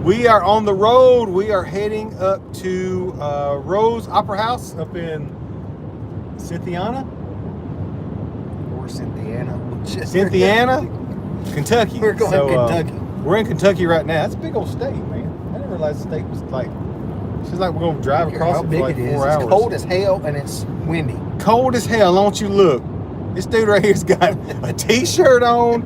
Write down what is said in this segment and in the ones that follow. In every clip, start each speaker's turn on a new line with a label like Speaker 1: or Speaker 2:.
Speaker 1: We are on the road. We are heading up to Rose Opera House up in Cynthiana.
Speaker 2: Or Cynthiana.
Speaker 1: Cynthiana, Kentucky.
Speaker 2: We're going to Kentucky.
Speaker 1: We're in Kentucky right now. That's a big old state, man. I didn't realize the state was like, it's just like we're going to drive across it for like 4 hours.
Speaker 2: It's cold as hell and it's windy.
Speaker 1: Cold as hell. Don't you look. This dude right here's got a t-shirt on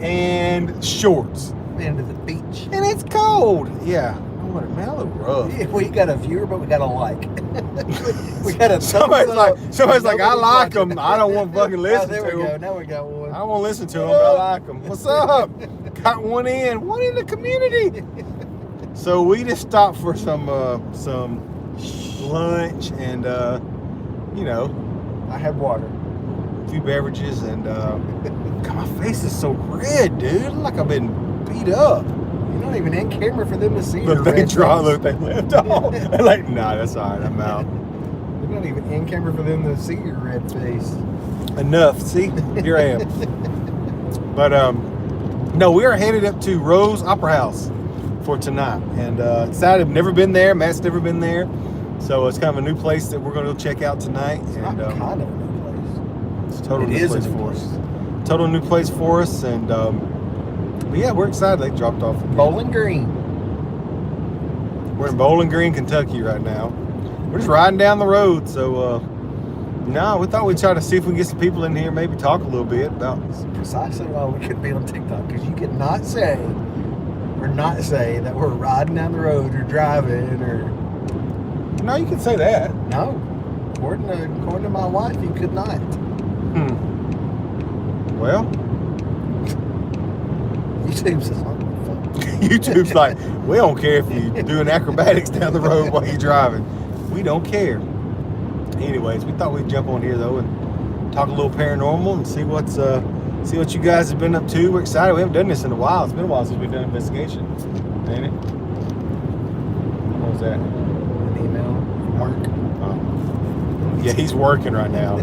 Speaker 1: and shorts.
Speaker 2: Been to the beach.
Speaker 1: And it's cold. Yeah. Man, I look rough.
Speaker 2: Yeah, we got a viewer, but we got a like. We got a
Speaker 1: somebody's like, I like them. I don't want to fucking listen to them.
Speaker 2: There we go. Now we got one.
Speaker 1: I don't want to listen to them, but I like them. What's up? Got one in the community. So we just stopped for some lunch and
Speaker 2: I had water,
Speaker 1: a few beverages, and God, my face is so red, dude. I look like I've been beat up.
Speaker 2: You're not even in camera for them to see.
Speaker 1: Look, they left off. They're like, nah, that's all right. I'm out.
Speaker 2: You're not even in camera for them to see your red face.
Speaker 1: Enough. See, here I am. But no, we are headed up to Rose Opera House for tonight, and excited. I've never been there. Matt's never been there, so it's kind of a new place that we're going to go check out tonight.
Speaker 2: It's
Speaker 1: and
Speaker 2: not kind of a new place.
Speaker 1: It's a total new place for us. Total new place for us, and but yeah, we're excited. They dropped off again.
Speaker 2: Bowling Green.
Speaker 1: We're in Bowling Green, Kentucky right now. We're just riding down the road, so no, we thought we'd try to see if we can get some people in here, maybe talk a little bit about.
Speaker 2: That's precisely why we couldn't be on TikTok, because you could not say that we're riding down the road or driving or.
Speaker 1: No, you can say that.
Speaker 2: No, according to my wife, you could not.
Speaker 1: Well, YouTube's like, we don't care if you're doing acrobatics down the road while you're driving. We don't care. Anyways, we thought we'd jump on here though and talk a little paranormal and see what you guys have been up to. We're excited. We haven't done this in a while. It's been a while since we've done an investigation, ain't it? What was that?
Speaker 2: An email from work.
Speaker 1: Oh. Yeah, he's working right now.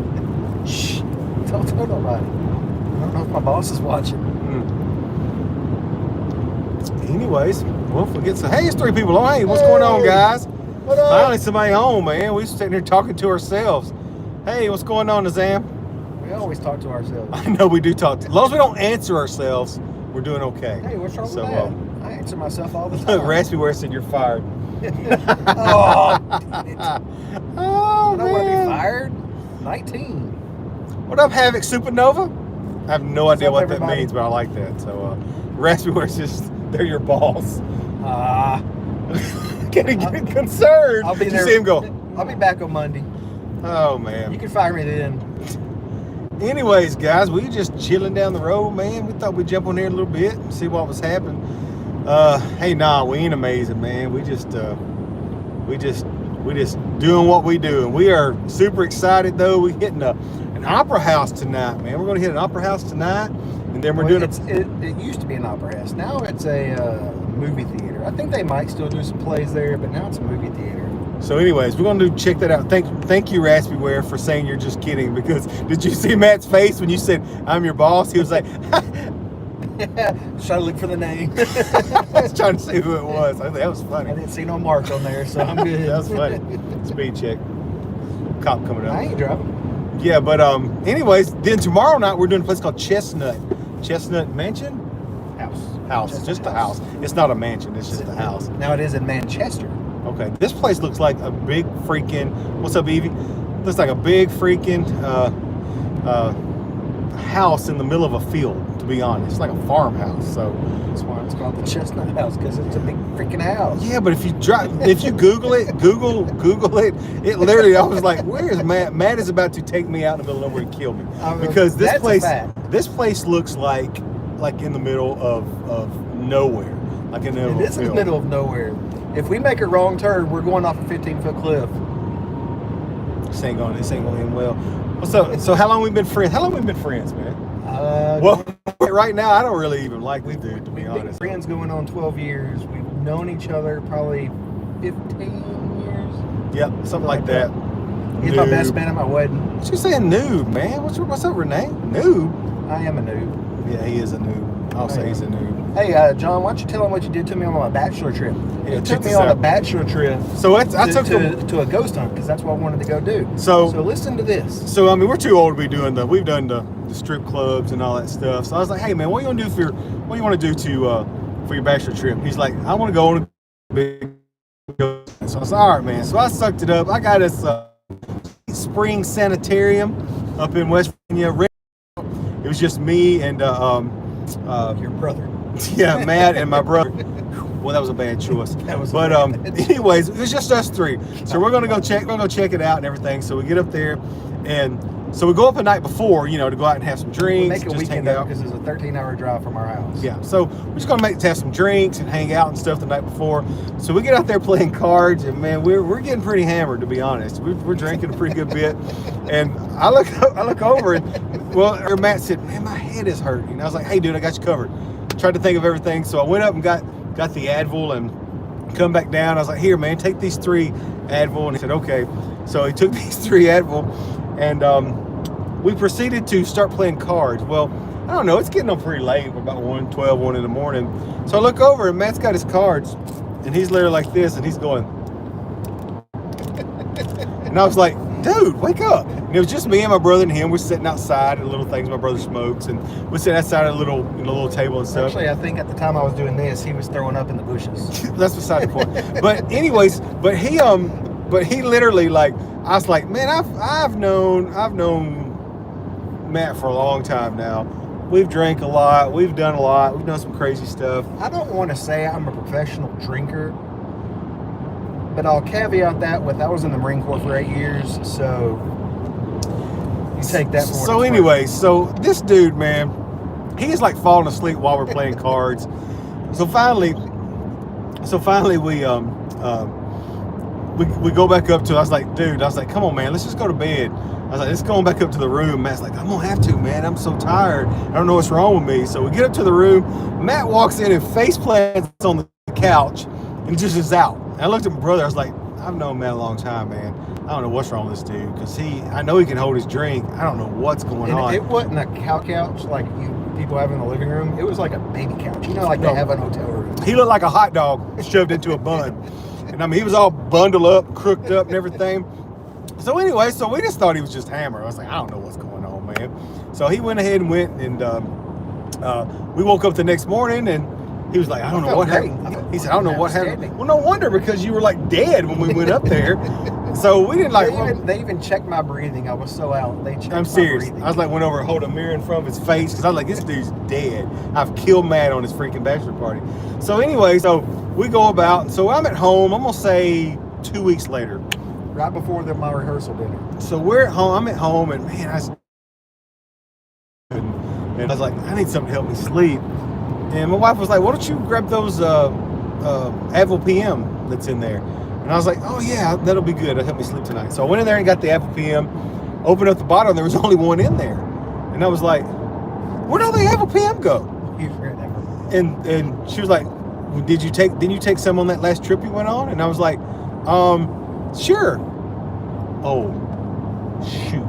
Speaker 2: Shh. Don't tell nobody. I don't know if my boss is watching.
Speaker 1: Anyways, well, if we get some, hey, it's 3 people. Oh, hey, what's going on, guys?
Speaker 2: What up?
Speaker 1: Finally, somebody home, man. We sitting here talking to ourselves. Hey, what's going on, Azam?
Speaker 2: We always talk to ourselves.
Speaker 1: I know we do talk. As long as we don't answer ourselves, we're doing okay.
Speaker 2: Hey, what's wrong with that? I answer myself all the time.
Speaker 1: Look, Raspy Ware said you're fired.
Speaker 2: Oh,
Speaker 1: oh,
Speaker 2: I don't want to be fired. 19.
Speaker 1: What up, Havoc Supernova? I have no idea what
Speaker 2: everybody?
Speaker 1: that means, but I like that. So, Raspy Ware says they're your boss. Getting concerned.
Speaker 2: I'll be there.
Speaker 1: You see him go.
Speaker 2: I'll be back on Monday.
Speaker 1: Oh man.
Speaker 2: You can fire me then.
Speaker 1: Anyways, guys, we just chilling down the road, man. We thought we'd jump on here a little bit and see what was happening. Hey, nah, we ain't amazing, man. We just doing what we do, and we are super excited though. We hitting an opera house tonight, man. We're gonna hit an opera house tonight, and then we're doing
Speaker 2: it used to be an opera house. Now it's a movie theater. I think they might still do some plays there, but now it's a movie theater.
Speaker 1: So anyways, we're going to check that out. Thank you, Raspy Ware, for saying you're just kidding, because did you see Matt's face when you said, I'm your boss? He was like,
Speaker 2: trying to look for the name.
Speaker 1: I was trying to see who it was. I think that was funny.
Speaker 2: I didn't see no mark on there, so I'm good.
Speaker 1: That was funny. Speed check. Cop coming up.
Speaker 2: I ain't driving.
Speaker 1: Yeah, but anyways, then tomorrow night we're doing a place called Chestnut Mansion? House. It's just a house. It's not a mansion. It's just a house.
Speaker 2: Now it is in Manchester.
Speaker 1: Okay. This place looks like a big freaking, what's up, Evie? Looks like a big freaking house in the middle of a field, to be honest. It's like a farmhouse. So
Speaker 2: that's why it's called the Chestnut House, because it's a big freaking house.
Speaker 1: Yeah, but if you Google it, it literally, I was like, where is Matt? Matt is about to take me out in the middle of nowhere and kill me. Because this place looks like in the middle of nowhere. Like in the middle of a field.
Speaker 2: It is in the middle of nowhere. If we make a wrong turn, we're going off a 15-foot cliff.
Speaker 1: This ain't going to end well. So how long we been friends? How long we been friends, man? Well, right now I don't really even like this dude, to be honest.
Speaker 2: We've been friends going on 12 years. We've known each other probably 15 years.
Speaker 1: Yep, something like that.
Speaker 2: He's my best man at my wedding.
Speaker 1: What you saying, noob, man? What's up, Renee? Noob?
Speaker 2: I am a noob.
Speaker 1: Yeah, he is a noob. I'll say he's a noob.
Speaker 2: Hey, John, why don't you tell them what you did to me on my bachelor trip?
Speaker 1: Yeah,
Speaker 2: You
Speaker 1: check
Speaker 2: took me
Speaker 1: this
Speaker 2: on a
Speaker 1: out.
Speaker 2: bachelor trip
Speaker 1: So I took them.
Speaker 2: to a ghost hunt because that's what I wanted to go do.
Speaker 1: So
Speaker 2: listen to this.
Speaker 1: So I mean, we're too old to be doing we've done the strip clubs and all that stuff. So I was like, hey man, what do you want to do what do you want to do for your bachelor trip? He's like, I want to go on a big. So I was like, all right, man. So I sucked it up. I got this spring sanitarium up in West Virginia. It was just me and
Speaker 2: Your brother.
Speaker 1: yeah, Matt and my brother. Well, that was a bad choice. But anyways, it was just us three. So we're gonna go check it out and everything. So we get up there, and so we go up a night before, to go out and have some drinks.
Speaker 2: Make a
Speaker 1: just
Speaker 2: weekend
Speaker 1: hang
Speaker 2: out
Speaker 1: out.
Speaker 2: because it's a 13-hour drive from our house.
Speaker 1: Yeah, so we're just gonna have some drinks and hang out and stuff the night before. So we get out there playing cards, and man, we're getting pretty hammered, to be honest. We're drinking a pretty good bit, and I look over, and Matt said, "Man, my head is hurting." I was like, "Hey, dude, I got you covered." Tried to think of everything, so I went up and got the Advil and come back down. I was like, "Here, man, take these 3 Advil," and he said, "Okay." So he took these 3 Advil, and we proceeded to start playing cards. Well, I don't know, it's getting up pretty late. We're about 1 in the morning. So I look over and Matt's got his cards and he's literally like this and he's going. And I was like, dude, wake up. And it was just me and my brother and him. We're sitting outside at little things my brother smokes, and we're sitting outside at a little table and stuff.
Speaker 2: Actually, I think at the time I was doing this, he was throwing up in the bushes.
Speaker 1: That's beside the point. But anyways, but he literally, like, I was like, man, I've known Matt for a long time now. We've drank a lot. We've done a lot. We've done some crazy stuff.
Speaker 2: I don't want to say I'm a professional drinker, but I'll caveat that with I was in the Marine Corps for 8 years, so you take that for what
Speaker 1: So
Speaker 2: it's
Speaker 1: anyway,
Speaker 2: worth.
Speaker 1: so this dude, man, he is like falling asleep while we're playing cards. So finally we go back up to, I was like, come on, man, let's just go to bed. I was like, let's go back up to the room. Matt's like, I'm gonna have to, man. I'm so tired. I don't know what's wrong with me. So we get up to the room. Matt walks in and face plants on the couch and just is out. And I looked at my brother. I was like, I've known Matt a long time, man. I don't know what's wrong with this dude because I know he can hold his drink. I don't know what's going on.
Speaker 2: It wasn't a couch like people have in the living room. It was like a baby couch, like they have in hotel rooms.
Speaker 1: He looked like a hot dog shoved into a bun. And I mean, he was all bundled up, crooked up and everything. So anyway, so we just thought he was just hammered. I was like, I don't know what's going on, man. So he went ahead and we woke up the next morning and he was like, I don't know what happened. He said, I don't know what happened. Well, no wonder, because you were like dead when we went up there. So we didn't like.
Speaker 2: They even checked my breathing. I was so out. They checked.
Speaker 1: I'm serious. I was like, went over and hold a mirror in front of his face because I was like, this dude's dead. I've killed Matt on his freaking bachelor party. So anyway, so we go about. So I'm at home. I'm gonna say 2 weeks later.
Speaker 2: Right before my rehearsal dinner.
Speaker 1: So we're at home. I'm at home, and man, and I was like, I need something to help me sleep. And my wife was like, why don't you grab those Advil PM that's in there? And I was like, oh yeah, that'll be good. It'll help me sleep tonight. So I went in there and got the Advil PM, opened up the bottle, and there was only one in there. And I was like, where'd all the Advil PM go? And she was like, well, didn't you take some on that last trip you went on? And I was like, sure. Oh, shoot.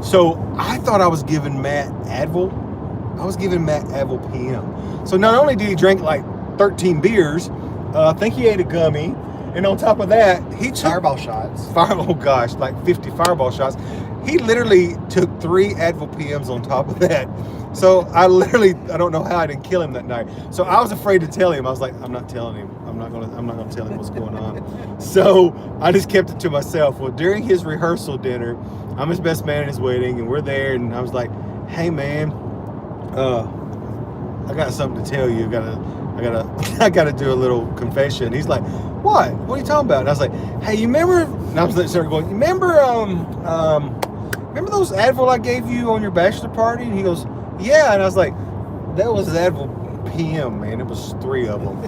Speaker 1: So I thought I was giving Matt Advil. I was giving Matt Advil PM. So not only did he drink like 13 beers, I think he ate a gummy, and on top of that, he took
Speaker 2: fireball shots.
Speaker 1: Oh gosh, like 50 fireball shots. He literally took 3 Advil PMs on top of that. So I don't know how I didn't kill him that night. So I was afraid to tell him. I was like, I'm not telling him. I'm not gonna tell him what's going on. So I just kept it to myself. Well, during his rehearsal dinner, I'm his best man at his wedding, and we're there, and I was like, hey man, I got something to tell you. I gotta do a little confession. He's like, what are you talking about? And I was like, hey, you remember? And I was started going, you remember those Advil I gave you on your bachelor party? And he goes, yeah. And I was like, that was Advil PM, man. It was 3 of them.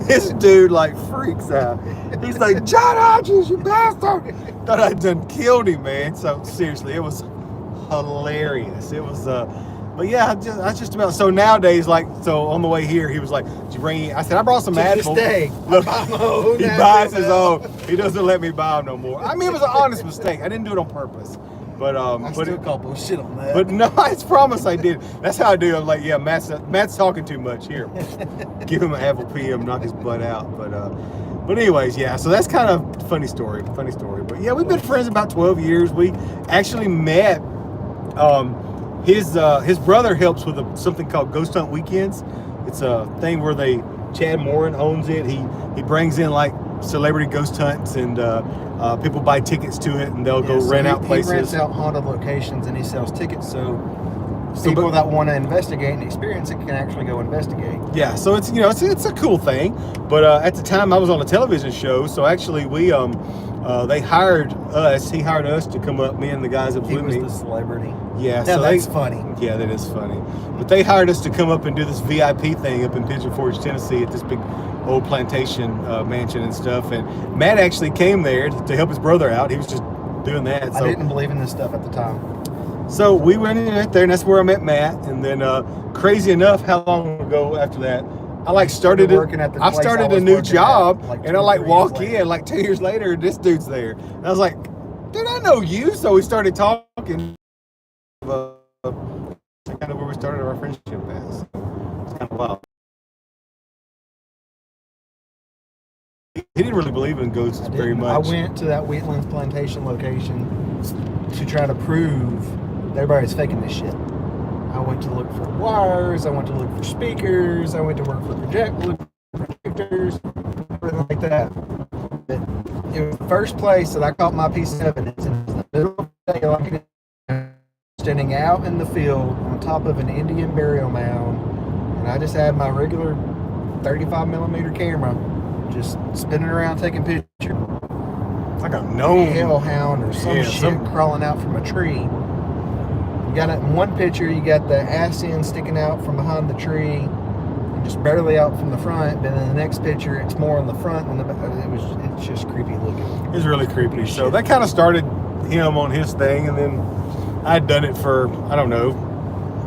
Speaker 1: This dude like freaks out. He's like, John Hodges, you bastard! Thought I'd done killed him, man. So seriously, it was hilarious. It was but yeah, I just about. So nowadays, like, so on the way here, he was like, did you bring? I said, I brought some Advil.
Speaker 2: Look,
Speaker 1: he buys his own. He doesn't let me buy them no more. I mean, it was an honest mistake. I didn't do it on purpose. But
Speaker 2: I still call bullshit on that.
Speaker 1: But no, I promise I did. That's how I do. I'm like, yeah, Matt's talking too much. Here, give him an apple PM, knock his butt out. But anyways, yeah. So that's kind of funny story. But yeah, we've been friends about 12 years. We actually met. His brother helps with something called Ghost Hunt Weekends. It's a thing where Chad Morin owns it. He brings in like celebrity ghost hunts, and people buy tickets to it, and they'll go rent out places.
Speaker 2: He rents out haunted locations, and he sells tickets, so people that want to investigate and experience it can actually go investigate.
Speaker 1: Yeah, so it's it's a cool thing. But at the time I was on a television show, so actually they hired us. He hired us to come up. Me and the guys that was with me.
Speaker 2: He was the celebrity.
Speaker 1: Yeah,
Speaker 2: so that's funny.
Speaker 1: Yeah, that is funny. But they hired us to come up and do this VIP thing up in Pigeon Forge, Tennessee, at this big old plantation mansion and stuff. And Matt actually came there to help his brother out. He was just doing that. So
Speaker 2: I didn't believe in this stuff at the time.
Speaker 1: So we went in right there, and that's where I met Matt. And then, crazy enough, how long ago after that, I started a new job, and I walk in 2 years later, and this dude's there. And I was like, dude, I know you. So we started talking. Kind of where we started our friendship at. So it's kind of wild. He didn't really believe in ghosts very much.
Speaker 2: I went to that Wheatlands plantation location to try to prove that everybody's faking this shit. I went to look for wires. I went to look for speakers. I went to work for projectors, everything like that. But it was the first place that I caught my piece of evidence, and it was in the middle of the day, like it is, standing out in the field on top of an Indian burial mound, and I just had my regular 35 millimeter camera, just spinning around taking pictures.
Speaker 1: Like a gnome,
Speaker 2: hellhound or some shit crawling out from a tree. You got it in one picture. You got the ass end sticking out from behind the tree, and just barely out from the front. But in the next picture, it's more on the front. It's just creepy looking.
Speaker 1: It's really creepy. So that kind of started him on his thing, and then I'd done it for, I don't know,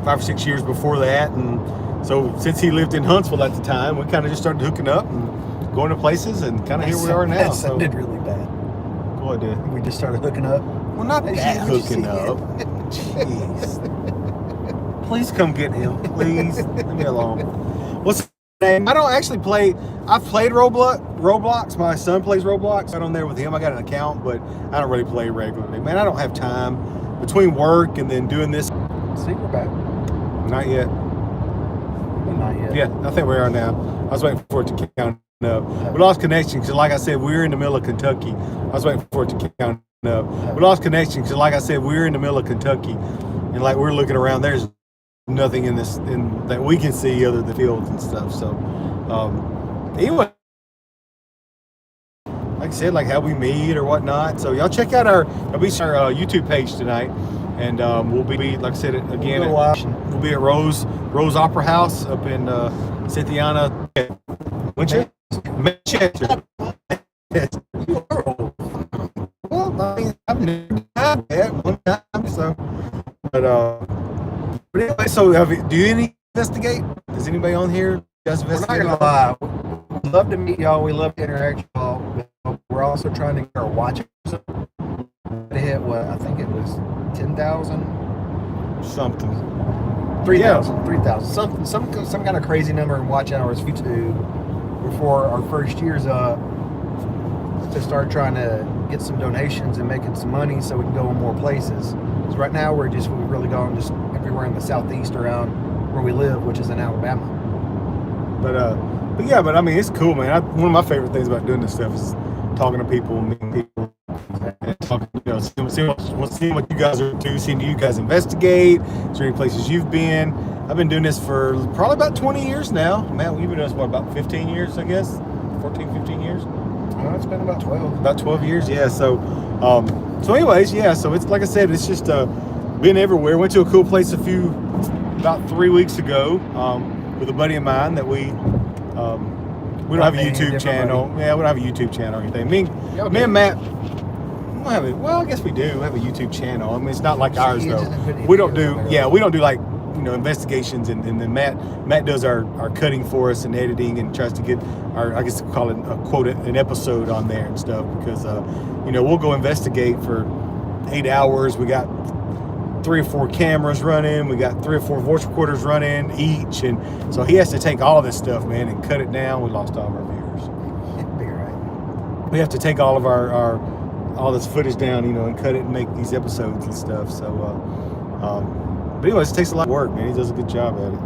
Speaker 1: 5 or 6 years before that. And so since he lived in Huntsville at the time, we kind of just started hooking up and going to places, and kind of here we are now.
Speaker 2: That sounded really bad.
Speaker 1: What did?
Speaker 2: We just started hooking up.
Speaker 1: Well, not that hooking up. Jeez. Please come get him. Please. Leave me alone. What's his name? I don't actually play. I've played Roblox. My son plays Roblox. I'm on there with him. I got an account, but I don't really play regularly. Man, I don't have time between work and then doing this.
Speaker 2: See, we're back.
Speaker 1: Not yet.
Speaker 2: Not yet.
Speaker 1: Yeah, I think we are now. I was waiting for it to count up. We lost connection because, like I said, we were in the middle of Kentucky. I was waiting for it to count up. We lost connection because, like I said, we were in the middle of Kentucky, and we're looking around. There's nothing in that we can see other than fields and stuff. So, anyway, like I said, how we meet or whatnot. So y'all check out our YouTube page tonight, and we'll be, like I said again, we'll be at Rose Opera House up in Cynthiana, Manchester. Well, I mean, I've never had that one time, so. But anyway, so do you investigate? Is anybody on here? We're
Speaker 2: not gonna lie. We love to meet y'all. We love to interact with y'all. We're also trying to get our watchers up to hit what I think it was 10,000
Speaker 1: something.
Speaker 2: 3,000 some kind of crazy number in watch hours for YouTube before our first year's up, to start trying to get some donations and making some money so we can go in more places. Because right now we've really gone just everywhere in the southeast around where we live, which is in Alabama. But
Speaker 1: I mean, it's cool, man. One of my favorite things about doing this stuff is talking to people, meeting people, and talking, seeing what you guys are doing, seeing you guys investigate. Is there any places you've been? I've been doing this for probably about 20 years now. Matt, you've been doing this for about 15 years, I guess? 14, 15 years?
Speaker 2: No, it's been about 12.
Speaker 1: About 12 years, yeah. So anyways, yeah. So it's, like I said, it's just been everywhere. Went to a cool place about 3 weeks ago with a buddy of mine that we don't have a YouTube channel. Yeah, we don't have a YouTube channel or anything. Me and Matt, well, I guess we do have a YouTube channel. I mean, it's not like ours though. We don't do investigations, and then Matt does our cutting for us and editing, and tries to get I guess we call it an episode on there and stuff, because we'll go investigate for 8 hours. We got 3 or 4 cameras running. We got 3 or 4 voice recorders running each, and so he has to take all this stuff, man, and cut it down. We lost all of our viewers.
Speaker 2: It'd be right.
Speaker 1: We have to take all of our all this footage down, you know, and cut it and make these episodes and stuff. So, but anyways, it takes a lot of work, man. He does a good job at it.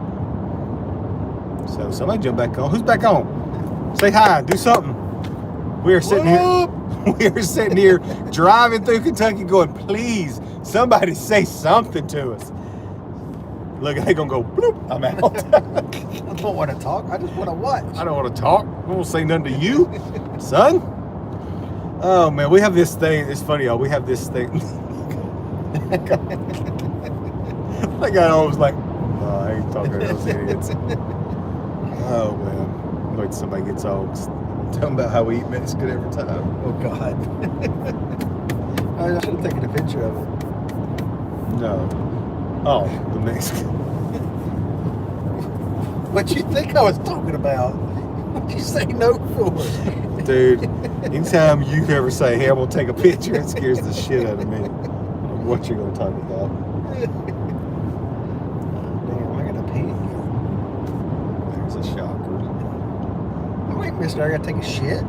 Speaker 1: So somebody jump back on. Who's back on? Say hi. Do something. We are sitting here. We are sitting here driving through Kentucky, going, please, somebody say something to us. Look, they gonna go bloop. I'm out.
Speaker 2: I don't want to talk. I just want to watch.
Speaker 1: I don't want to talk. I won't say nothing to you, son. Oh man, we have this thing. It's funny, y'all. We have this thing. That guy always like, oh, I ain't talking to those idiots. Oh man, like somebody gets all tell them about how we eat Mexican every time.
Speaker 2: Oh God. I should have taken a picture of it.
Speaker 1: No. Oh, the Mexican.
Speaker 2: What you think I was talking about? What'd you say no for?
Speaker 1: Dude, anytime you ever say, hey, I'm going to take a picture, it scares the shit out of me. What you're going to talk about.
Speaker 2: Damn, I gotta pee again.
Speaker 1: There's a shocker.
Speaker 2: Oh, wait, mister, I gotta take a shit?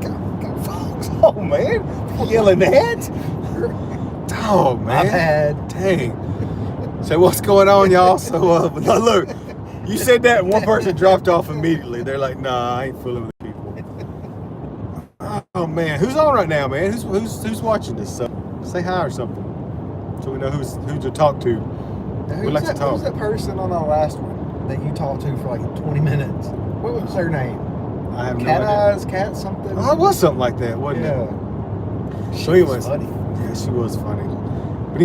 Speaker 1: God, folks. Oh, man. Yelling that? Oh, man.
Speaker 2: My bad.
Speaker 1: Dang. So what's going on, y'all? So, look, you said that and one person dropped off immediately. They're like, nah, I ain't fooling with people. Oh, man. Who's on right now, man? Who's watching this? So say hi or something so we know who to talk to. We like to talk.
Speaker 2: Who's that person on our last one that you talked to for like 20 minutes? What was her name?
Speaker 1: I have no
Speaker 2: Cat
Speaker 1: idea.
Speaker 2: Eyes, Cat something?
Speaker 1: Oh, it was something like that, wasn't
Speaker 2: Yeah.
Speaker 1: it?
Speaker 2: She
Speaker 1: So
Speaker 2: was
Speaker 1: anyways,
Speaker 2: funny.
Speaker 1: yeah, she was funny. But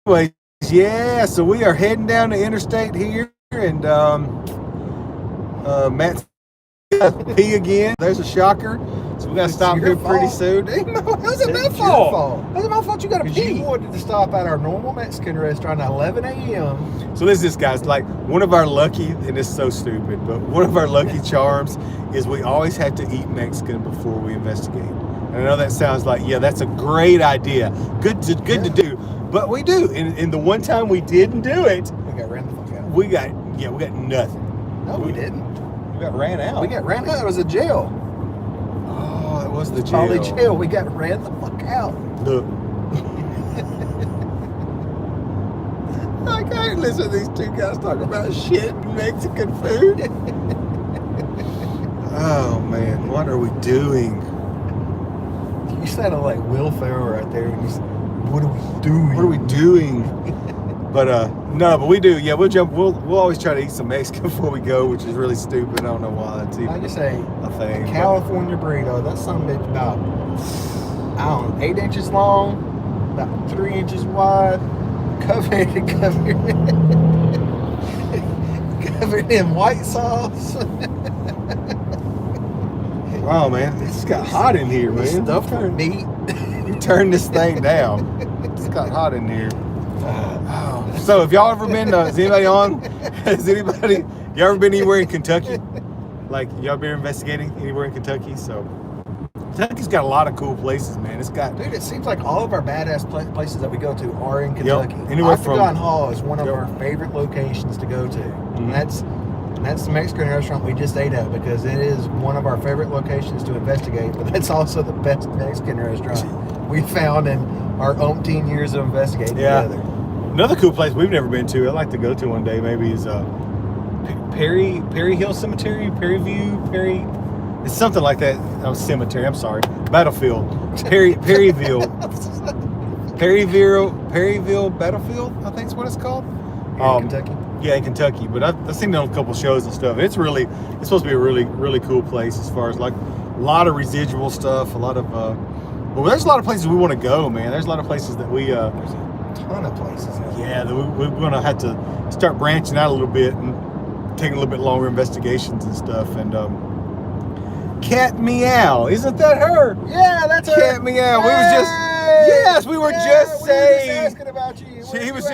Speaker 1: anyways, yeah, so we are heading down the interstate here, and Matt's pee again. There's a shocker. So we gotta stop
Speaker 2: your
Speaker 1: here pretty
Speaker 2: fault.
Speaker 1: soon. How's it my
Speaker 2: It's
Speaker 1: fault?
Speaker 2: your fault. How's it my fault you gotta
Speaker 1: 'Cause
Speaker 2: pee?
Speaker 1: you
Speaker 2: You wanted to stop at our normal Mexican restaurant at 11 a.m.
Speaker 1: So this guys, like one of our lucky, and it's so stupid, but one of our lucky charms is we always have to eat Mexican before we investigate. And I know that sounds like, yeah, that's a great idea. Good to do. But we do. And the one time we didn't do it,
Speaker 2: We got ran the fuck out.
Speaker 1: we got nothing.
Speaker 2: No, we didn't.
Speaker 1: We got ran out.
Speaker 2: We got ran out. It was a jail.
Speaker 1: Oh, it was the jail.
Speaker 2: Probably jail. We got ran the fuck out.
Speaker 1: Look. I can't listen to these two guys talk about shit and Mexican food. Oh man, what are we doing?
Speaker 2: You sounded like Will Ferrell right there. And you said, what are we doing?
Speaker 1: What are we doing? But no, but we do. Yeah, we'll always try to eat some Mexican before we go, which is really stupid. I don't know why that's even
Speaker 2: I just say
Speaker 1: a thing. but-
Speaker 2: California burrito. That's something that's about, I don't know, 8 inches long, about 3 inches wide, covered in white sauce.
Speaker 1: Wow, man, it's got hot in here, man.
Speaker 2: Stuffed with meat.
Speaker 1: You turn this thing down. It's got hot in here. Oh. So, have y'all ever been? Is anybody on? You ever been anywhere in Kentucky? Like, y'all been investigating anywhere in Kentucky? So, Kentucky's got a lot of cool places, man. It's got.
Speaker 2: Dude, it seems like all of our badass places that we go to are in Kentucky.
Speaker 1: Anywhere
Speaker 2: Octagon
Speaker 1: from-
Speaker 2: Hall is one of
Speaker 1: Yep.
Speaker 2: our favorite locations to go to.
Speaker 1: Mhm.
Speaker 2: And that's the Mexican restaurant we just ate at because it is one of our favorite locations to investigate, but that's also the best Mexican restaurant we found in our umpteen years of investigating
Speaker 1: Yeah.
Speaker 2: together.
Speaker 1: Another cool place we've never been to, I'd like to go to one day maybe, is Perry Hill Cemetery, it's something like that. Oh, cemetery, I'm sorry. Battlefield. Perryville Battlefield, I think is what it's called.
Speaker 2: Here in Kentucky.
Speaker 1: Yeah, in Kentucky. But I've seen it on a couple shows and stuff. It's supposed to be a really, really cool place as far as like a lot of residual stuff, a lot of well, there's a lot of places we want to go, man. There's a lot of places that we
Speaker 2: There's a ton of places.
Speaker 1: yeah, that we're gonna have to start branching out a little bit and taking a little bit longer investigations and stuff. And Cat Meow, isn't that her?
Speaker 2: Yeah, that's
Speaker 1: Cat Meow. We were just saying.
Speaker 2: asking about you. Where
Speaker 1: He
Speaker 2: you
Speaker 1: was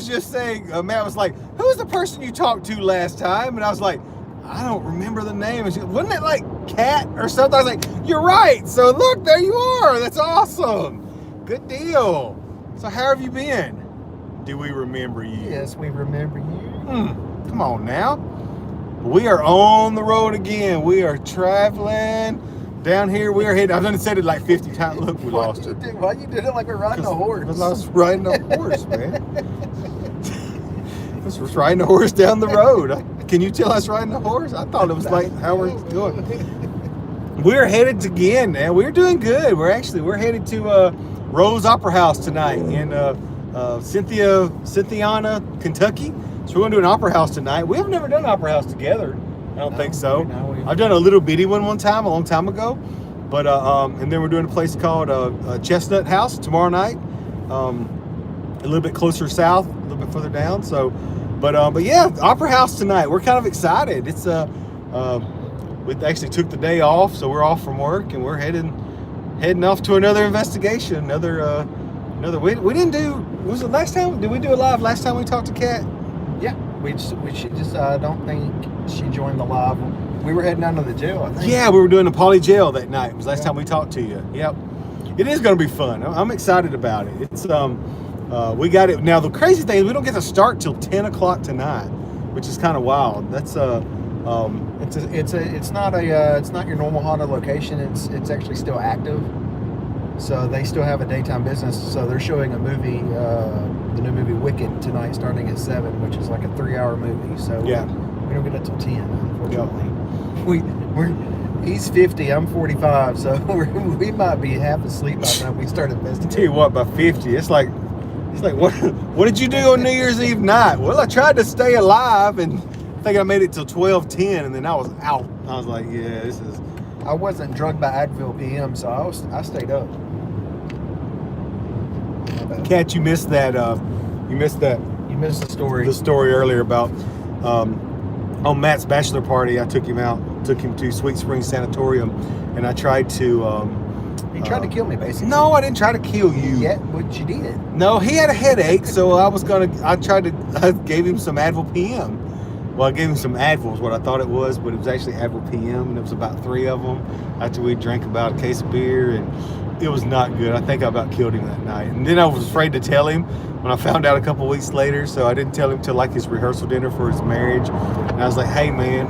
Speaker 2: at?
Speaker 1: just saying. Matt was like, "Who's the person you talked to last time?" And I was like, "I don't remember the name." And she, wasn't it like Cat or something? I was like, "You're right." So look, there you are. That's awesome. Good deal. So how have you been? Do we remember you?
Speaker 2: Yes, we remember you.
Speaker 1: Come on now. We are on the road again. We are traveling down here. We are heading. I've done said it like 50 times. Look, we lost her.
Speaker 2: Why you did it like we're riding a horse?
Speaker 1: Because I was riding a horse, man. I was riding a horse down the road. Can you tell us riding a horse? I thought it was like how we're doing. We're headed again, man. We're doing good. We're headed to Rose Opera House tonight in Cynthiana, Kentucky. So we're going to do an opera house tonight. We have never done an opera house together. I don't think so. I've done a little bitty one time, a long time ago. But and then we're doing a place called Chestnut House tomorrow night. A little bit closer south, a little bit further down. So, but yeah, opera house tonight. We're kind of excited. It's we actually took the day off, so we're off from work and we're heading off to another investigation. Another. We didn't do. Was it last time? Did we do it live last time we talked to Kat?
Speaker 2: Yeah, we just don't think she joined the live. We were heading down to the jail, I think.
Speaker 1: Yeah, we were doing the poly jail that night. It was last time we talked to you. Yep. It is going to be fun. I'm excited about it. It's we got it. Now the crazy thing is we don't get to start till 10 o'clock tonight, which is kind of wild. That's it's not your normal haunted location. It's actually still active. So they still have a daytime business. So they're showing a movie, the new movie Wicked tonight, starting at 7, which is like a 3-hour movie. So yeah,
Speaker 2: we don't get it till 10, unfortunately. Yep. He's 50, I'm 45, so we might be half asleep by the time we start investigating.
Speaker 1: Tell you what, by 50, it's like what did you do on New Year's Eve night? Well, I tried to stay alive, and I think I made it till 12:10, and then I was out. I was like, yeah, this is.
Speaker 2: I wasn't drugged by Advil PM, so I stayed up.
Speaker 1: Kat, you missed that. You missed the story. The story earlier about on Matt's bachelor party. I took him to Sweet Springs Sanatorium, and I tried to.
Speaker 2: He tried to kill me, basically.
Speaker 1: No, I didn't try to kill you.
Speaker 2: Yeah, what you did?
Speaker 1: No, he had a headache, so I gave him some Advil PM. Well, I gave him some Advil, is what I thought it was, but it was actually Advil PM, and it was about 3 of them after we drank about a case of beer, and it was not good. I think I about killed him that night. And then I was afraid to tell him when I found out a couple weeks later, so I didn't tell him till like his rehearsal dinner for his marriage. And I was like, hey, man,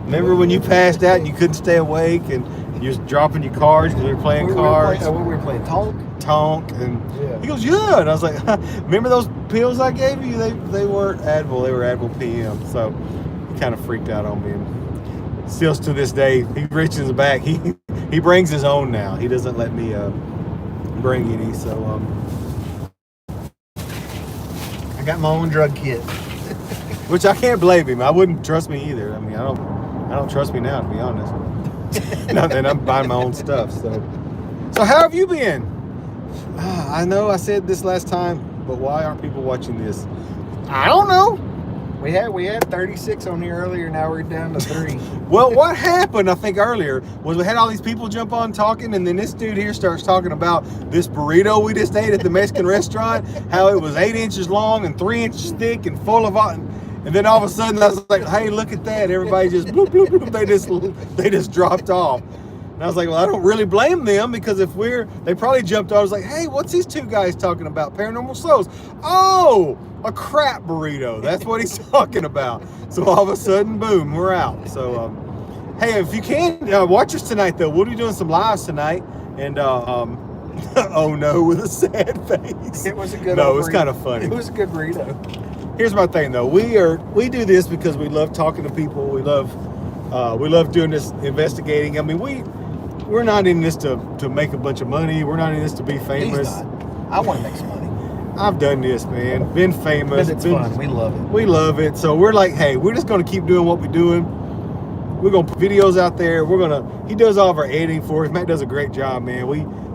Speaker 1: remember when you passed out and you couldn't stay awake and you was dropping your cards because we were playing cards?
Speaker 2: We were playing
Speaker 1: Tonk, and he goes, yeah, and I was like, remember those pills I gave you? They weren't Advil, they were Advil PM. So he kind of freaked out on me, and still to this day he reaches back, he brings his own now. He doesn't let me bring any. So
Speaker 2: I got my own drug kit.
Speaker 1: Which I can't blame him. I wouldn't trust me either. I mean, I don't trust me now, to be honest. Not that I'm buying my own stuff. So how have you been? I know I said this last time, but why aren't people watching this? I don't know.
Speaker 2: We had 36 on here earlier. Now we're down to 3.
Speaker 1: Well, what happened, I think, earlier was we had all these people jump on talking, and then this dude here starts talking about this burrito we just ate at the Mexican restaurant, how it was 8 inches long and 3 inches thick and full of... And then all of a sudden I was like, hey, look at that. Everybody just... bloop, bloop, bloop, they just dropped off. And I was like, well, I don't really blame them, because they probably jumped on. I was like, hey, what's these two guys talking about? Paranormal Souls. Oh, a crap burrito. That's what he's talking about. So all of a sudden, boom, we're out. So, hey, if you can, watch us tonight, though. We'll be doing some lives tonight. And, oh no, with a sad face.
Speaker 2: It was a good
Speaker 1: No, it was kind of funny.
Speaker 2: It was a good burrito.
Speaker 1: Here's my thing, though. We do this because we love talking to people. We love doing this investigating. I mean, we're not in this to make a bunch of money. We're not in this to be famous.
Speaker 2: He's not. I want to make some money.
Speaker 1: I've done this, man. Been famous.
Speaker 2: But it's fun. We love it.
Speaker 1: We love it. So we're like, hey, we're just going to keep doing what we're doing. We're going to put videos out there. He does all of our editing for us. Matt does a great job, man.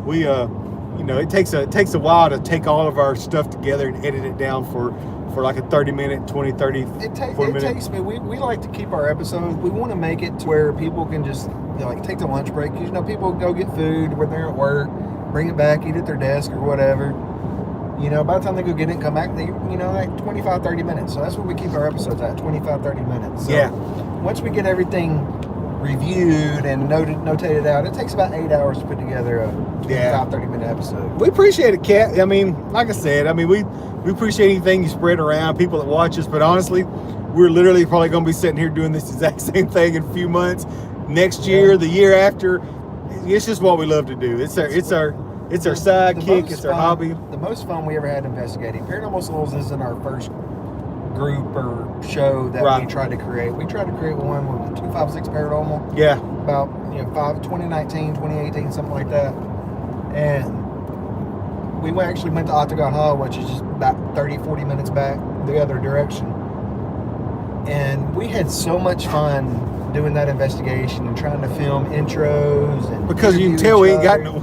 Speaker 1: It takes a while to take all of our stuff together and edit it down for like a 30-minute, 20, 30, 40 minutes.
Speaker 2: It takes me. We like to keep our episodes. We want to make it to where people can just take the lunch break. People go get food when they're at work, bring it back, eat at their desk or whatever. By the time they go get it and come back, like 25, 30 minutes. So that's what we keep our episodes at, 25, 30 minutes. So
Speaker 1: yeah.
Speaker 2: Once we get everything reviewed and notated out. It takes about 8 hours to put together a 30-minute episode.
Speaker 1: We appreciate it, Kat. I mean, like I said, we appreciate anything you spread around, people that watch us, but honestly, we're literally probably going to be sitting here doing this exact same thing in a few months. Next year, the year after, it's just what we love to do. It's our sidekick, it's our hobby.
Speaker 2: The most fun we ever had investigating. Paranormal Souls isn't our first group or show that we tried to create. We tried to create one with the 256 Paranormal.
Speaker 1: Yeah.
Speaker 2: About 2019, 2018, something like that. And we actually went to Octagon Hall, which is just about 30, 40 minutes back the other direction. And we had so much fun doing that investigation and trying to film intros and
Speaker 1: because you can tell we ain't got no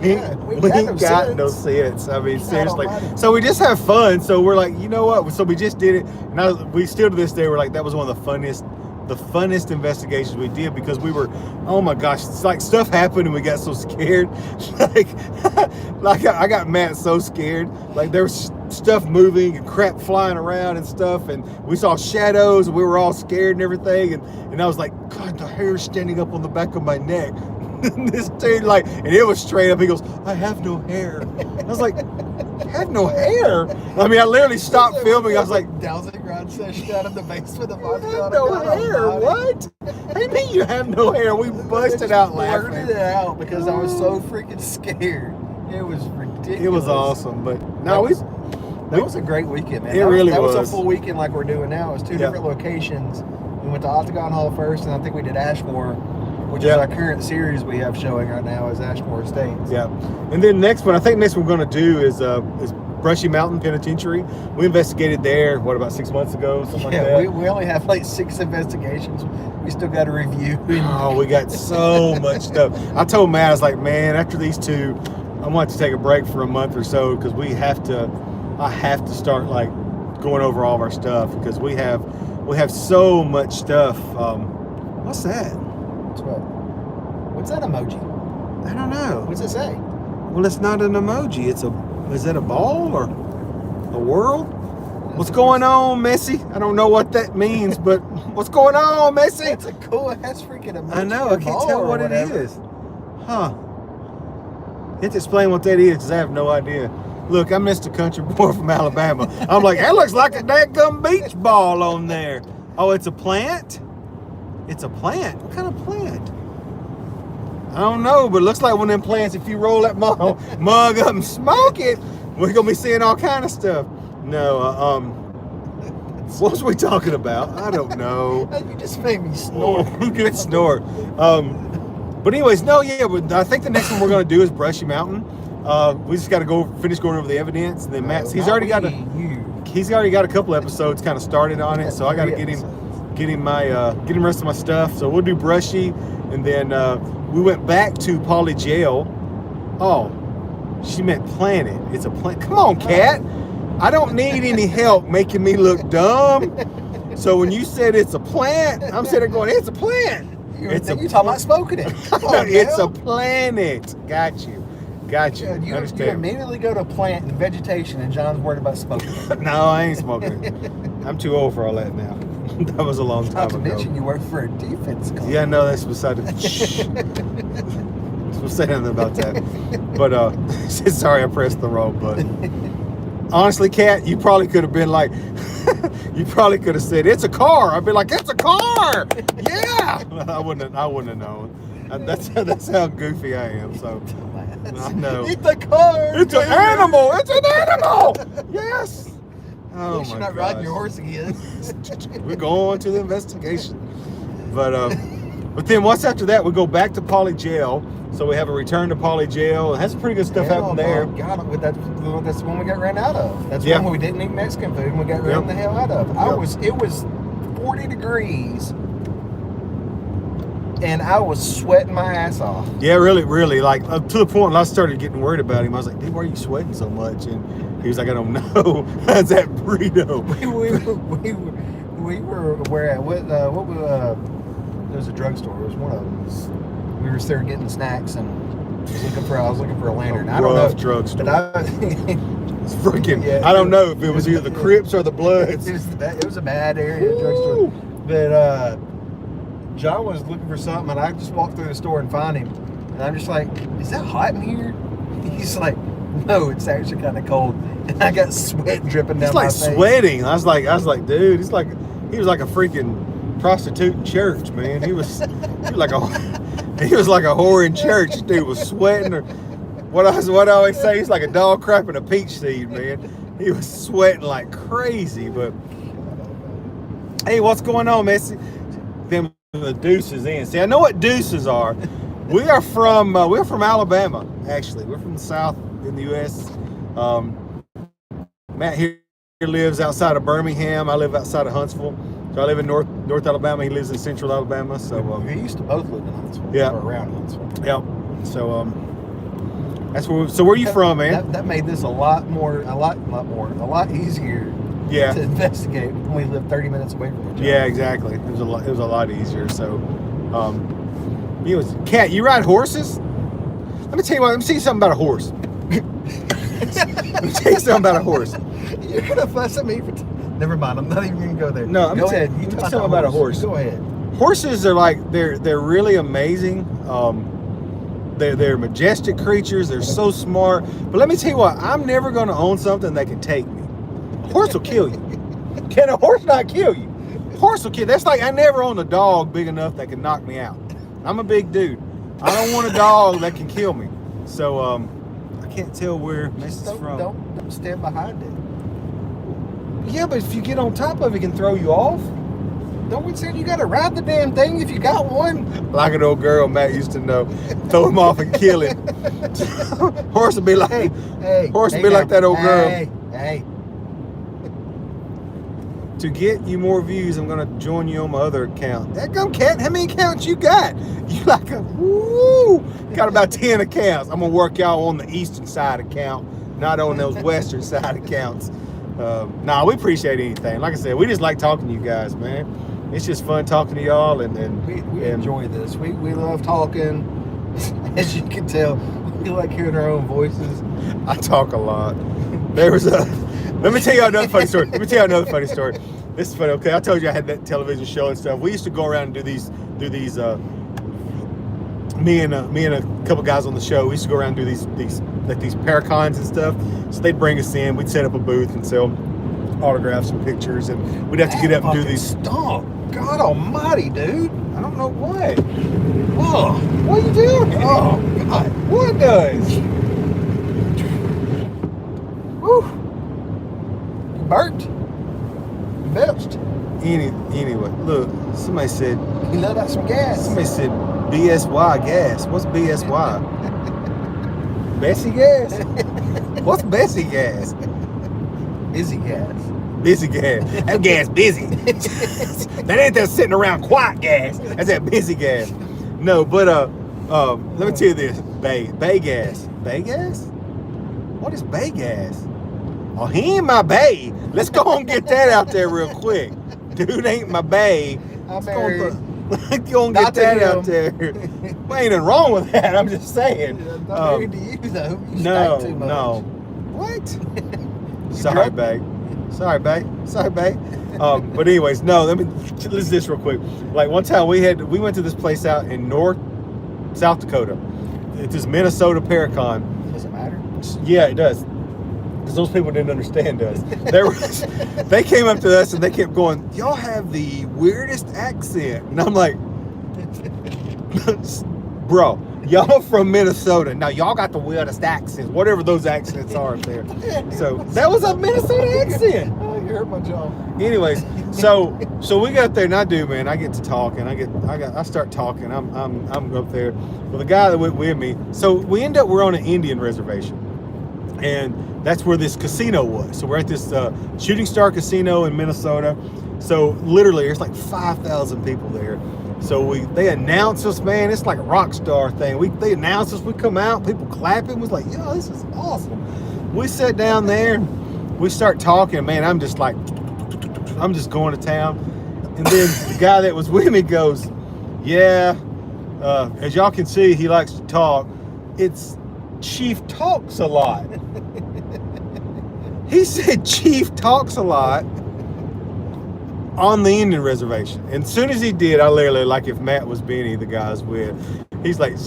Speaker 2: sense.
Speaker 1: I mean, seriously. So we just have fun. So we're like, you know what? So we just did it. Now we still to this day we're like, that was one of the funnest investigations we did because we were, oh my gosh, it's like stuff happened and we got so scared. like I got Matt so scared. Like there was stuff moving and crap flying around and stuff, and we saw shadows and we were all scared and everything, and I was like, God, the hair's standing up on the back of my neck. This dude and it was straight up. He goes, I have no hair. I was like, you have no hair? I mean, I literally stopped filming. I was like,
Speaker 2: dowsing rod session down in the basement of my
Speaker 1: you have no hair? What? What do you mean you have no hair? We busted out laughing.
Speaker 2: Blurted it out because I was so freaking scared. It was ridiculous.
Speaker 1: It was awesome, but no,
Speaker 2: that was a great weekend, man.
Speaker 1: That was
Speaker 2: a full weekend like we're doing now. It was two different locations. We went to Octagon Hall first, and I think we did Ashmore, which is our current series we have showing right now is Ashmore Estates. Yeah, and then next one, I think next one we're going to do is Brushy Mountain Penitentiary. We investigated there, about 6 months ago, something like that. We only have 6 investigations. We still got to review.
Speaker 1: Oh, we got so much stuff. I told Matt, I was like, man, after these two, I want to take a break for a month or so because I have to start going over all of our stuff because we have so much stuff. What's that?
Speaker 2: What's that emoji?
Speaker 1: I don't know.
Speaker 2: What's it say?
Speaker 1: Well, it's not an emoji. Is that a ball or a world? What's going on, Messi? I don't know what that means, but what's going on, Messi?
Speaker 2: It's a cool ass freaking emoji.
Speaker 1: I know. I can't tell what it is. Huh. You have to explain what that is because I have no idea. Look, I missed a country boy from Alabama. I'm like, that looks like a dadgum beach ball on there. Oh, it's a plant? It's a plant? What kind of plant? I don't know, but it looks like one of them plants, if you roll that mug up and smoke it, we're going to be seeing all kind of stuff. No, what was we talking about? I don't know.
Speaker 2: You just made me snort.
Speaker 1: Good snort. But anyways, but I think the next one we're going to do is Brushy Mountain. We just got to finish going over the evidence, and then Matt, he's already got a couple episodes kind of started on it, so I got to get him the rest of my stuff. So we'll do Brushy, and then we went back to Polly Jail. Oh, she meant planet. It's a plant. Come on, Kat. I don't need any help making me look dumb. So when you said it's a plant, I'm sitting there going, it's a plant.
Speaker 2: You're talking about smoking it.
Speaker 1: It's a planet. Got you.
Speaker 2: You immediately go to plant and vegetation, and John's worried about smoking.
Speaker 1: No, I ain't smoking it. I'm too old for all that now. That was a long time ago.
Speaker 2: Not to mention you work for a defense company.
Speaker 1: Yeah, no, that's beside the... We'll say nothing about that. But, sorry, I pressed the wrong button. Honestly, Kat, you probably could have been like... you probably could have said, it's a car. I'd be like, it's a car! Yeah! I wouldn't have known. That's how goofy I am, so... I know.
Speaker 2: Eat the car!
Speaker 1: It's an animal! It's an animal! Yes!
Speaker 2: At least you're not riding your horse again.
Speaker 1: We're going to the investigation. But then once after that, we go back to Polly Jail. So we have a return to Polly Jail. It has some pretty good stuff happened there.
Speaker 2: God, that's the one we got ran out of. That's the one we didn't eat Mexican food and we got ran the hell out of. It was 40 degrees. And I was sweating my ass off.
Speaker 1: Yeah, really, really. To the point when I started getting worried about him, I was like, dude, why are you sweating so much? And he was like, I don't know. How's that burrito?
Speaker 2: We were where there was a drugstore. It was one of them. We were there getting snacks and I was looking for a lantern. I don't know.
Speaker 1: Drugstore.
Speaker 2: It's
Speaker 1: freaking. Yeah, I don't know if it was either the Crips or the Bloods.
Speaker 2: It was a bad area drugstore. But John was looking for something, and I just walked through the store and find him. And I'm just like, is that hot in here? He's like, no, it's actually kind of cold. And I got sweat dripping down my face.
Speaker 1: It's like sweating. I was like, dude, he was like a freaking prostitute in church, man. He was like a whore in church. This dude was sweating. Or what I always say, he's like a dog crapping a peach seed, man. He was sweating like crazy. But hey, what's going on, man? Them the deuces in. See, I know what deuces are. We're from Alabama, actually. We're from the South in the U.S. Matt here lives outside of Birmingham. I live outside of Huntsville. So I live in North Alabama. He lives in Central Alabama. So
Speaker 2: we used to both live in Huntsville.
Speaker 1: Yeah,
Speaker 2: or around Huntsville.
Speaker 1: Yeah. So that's where. So where are you from, man?
Speaker 2: That made this a lot easier.
Speaker 1: Yeah.
Speaker 2: To investigate when we live 30 minutes away from each other.
Speaker 1: Yeah, exactly. It was a lot easier. So, Kat, you ride horses? Let me tell you something about a horse. Let me tell you something about a horse.
Speaker 2: You're gonna fuss at me for. Never mind. I'm not even gonna go there.
Speaker 1: No,
Speaker 2: go ahead. You
Speaker 1: tell me something about a horse.
Speaker 2: Go ahead.
Speaker 1: Horses are like they're really amazing. They're majestic creatures. They're so smart. But let me tell you what. I'm never gonna own something that can take me. A horse will kill you. Can a horse not kill you? Horse will kill. That's like I never owned a dog big enough that can knock me out. I'm a big dude. I don't want a dog that can kill me. So I can't tell where this is from.
Speaker 2: Don't stand behind it.
Speaker 1: Yeah, but if you get on top of it, it can throw you off.
Speaker 2: Don't we say you got to ride the damn thing if you got one?
Speaker 1: Like an old girl Matt used to know. Throw him off and kill him. Horse would be like, horse would be like that old girl.
Speaker 2: Hey.
Speaker 1: To get you more views, I'm gonna join you on my other account. That gum cat, how many accounts you got? You like got about 10 accounts. I'm gonna work y'all on the eastern side account, not on those western side accounts. Nah, we appreciate anything. Like I said, we just like talking to you guys, man. It's just fun talking to y'all, and
Speaker 2: we enjoy this. We love talking. As you can tell, we like hearing our own voices.
Speaker 1: I talk a lot. There was a. Let me tell you another funny story. This is funny. Okay, I told you I had that television show and stuff. We used to go around and do these. Me and a couple guys on the show. We used to go around and do these paracons and stuff. So they'd bring us in. We'd set up a booth and sell autographs and pictures, and we'd have to get up and do these.
Speaker 2: Stop! God Almighty, dude!
Speaker 1: I don't know what.
Speaker 2: Oh, what are you doing?
Speaker 1: Oh God! What does?
Speaker 2: Woo! Burnt. Belched.
Speaker 1: Anyway, look. Somebody said.
Speaker 2: You let out some gas.
Speaker 1: Somebody said BSY gas. What's BSY? Bessie gas? What's Bessie gas?
Speaker 2: Busy gas.
Speaker 1: Busy gas. That gas busy. That ain't that sitting around quiet gas. That's that busy gas. No, but let me tell you this. Bay gas. Bay gas? What is bay gas? Oh, he ain't my bae. Let's go and get that out there real quick. Dude ain't my bae.
Speaker 2: I'm married.
Speaker 1: Let's go and get that out there. Well, ain't nothing wrong with that. I'm just saying.
Speaker 2: I'm not married to you, though. You
Speaker 1: No,
Speaker 2: stank too much.
Speaker 1: no. What? Sorry, babe. But anyways, no. Let's do this real quick. Like one time we went to this place out in South Dakota. It's this Minnesota Paracon.
Speaker 2: Does it matter?
Speaker 1: Yeah, it does. Because those people didn't understand us. They came up to us and they kept going, y'all have the weirdest accent. And I'm like, bro, y'all from Minnesota. Now, y'all got the weirdest accents, whatever those accents are up there. So, that was a Minnesota accent.
Speaker 2: Oh, you hurt my jaw.
Speaker 1: Anyways, so we got there, and I get to talking. I start talking. I'm up there with a guy that went with me. So we're on an Indian reservation. And that's where this casino was. So we're at this Shooting Star Casino in Minnesota. So literally, there's like 5,000 people there. So they announced us, man. It's like a rock star thing. They announced us. We come out, people clapping. Was like, yo, this is awesome. We sat down there. We start talking, man. I'm just going to town. And then the guy that was with me goes, yeah. As y'all can see, he likes to talk. It's Chief talks a lot. He said Chief talks a lot. on the Indian reservation. And as soon as he did, I literally, like if Matt was Benny, the guy's with, he's like,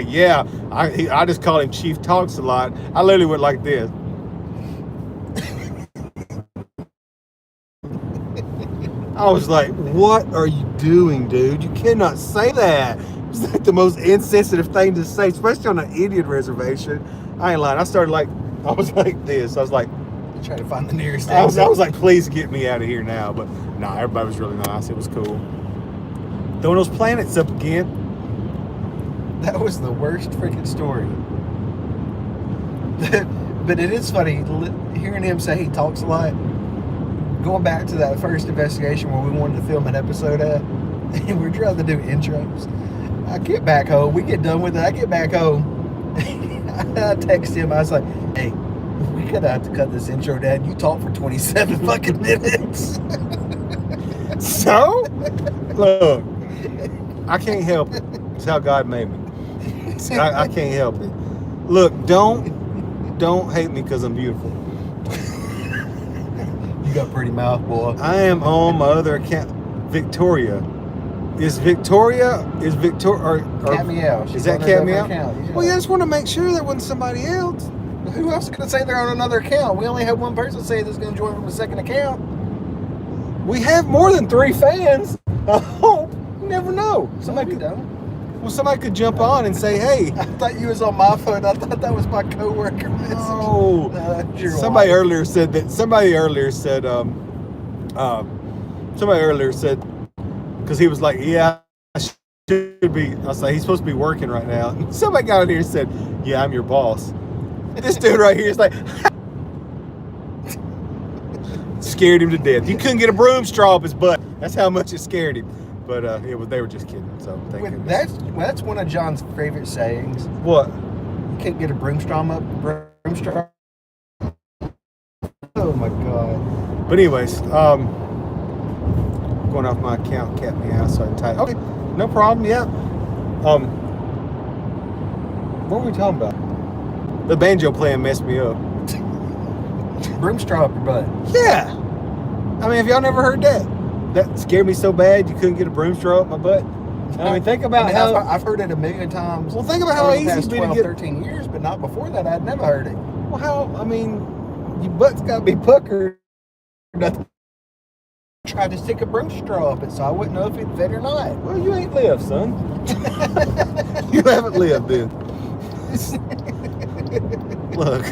Speaker 1: yeah, I just call him Chief Talks a Lot. I literally went like this. I was like, what are you doing, dude? You cannot say that. It's like the most insensitive thing to say, especially on an Indian reservation. I ain't lying. I was like this. I was like,
Speaker 2: Try to find the nearest
Speaker 1: I was
Speaker 2: exit.
Speaker 1: like, please get me out of here now. But nah, everybody was really nice. It was cool. Throwing those planets up again.
Speaker 2: That was the worst freaking story. But it is funny hearing him say he talks a lot. Going back to that first investigation where we wanted to film an episode at, and we're trying to do intros. I get back home. We get done with it. I get back home. I text him. I was like, hey, we're going to have to cut this intro down. You talk for 27 fucking minutes.
Speaker 1: So, look, I can't help it. It's how God made me. I can't help it. Look, don't hate me because I'm beautiful.
Speaker 2: You got a pretty mouth, boy.
Speaker 1: I am on my other account, Victoria. Is Victoria? Or
Speaker 2: Cat meow.
Speaker 1: Is that cat meow? Well, yeah, I just want to make sure that wasn't somebody else.
Speaker 2: Who else is going to say they're on another account? We only have one person say that's going to join from a second account.
Speaker 1: We have more than 3 fans. I hope. You never know. Somebody could jump on and say, hey.
Speaker 2: I thought you was on my phone. I thought that was my coworker message.
Speaker 1: Oh. Somebody earlier said, because he was like, yeah, I should be. I was like, he's supposed to be working right now. And somebody got in here and said, yeah, I'm your boss. This dude right here is like, scared him to death. You couldn't get a broom straw up his butt. That's how much it scared him. But they were just kidding. So thank goodness.
Speaker 2: That's one of John's favorite sayings.
Speaker 1: What?
Speaker 2: You can't get a broom straw up. Broom straw. Oh my god.
Speaker 1: But anyways, going off my account, cat meow, so I can type. Okay, no problem. Yeah. What were we talking about? The banjo playing messed me up.
Speaker 2: Broom straw up your butt.
Speaker 1: Yeah. I mean, have y'all never heard that? That scared me so bad you couldn't get a broom straw up my butt. I mean, think about how
Speaker 2: I've heard it a million times.
Speaker 1: Well, think about how easy
Speaker 2: it's
Speaker 1: it's
Speaker 2: been
Speaker 1: been
Speaker 2: to
Speaker 1: to
Speaker 2: get 13 years, but not before that. I'd never heard it.
Speaker 1: Well, how? I mean, your butt's got to be puckered.
Speaker 2: Tried to stick a broom straw up it, so I wouldn't know if it fit or not.
Speaker 1: Well, you ain't lived, son. You haven't lived, then. Look.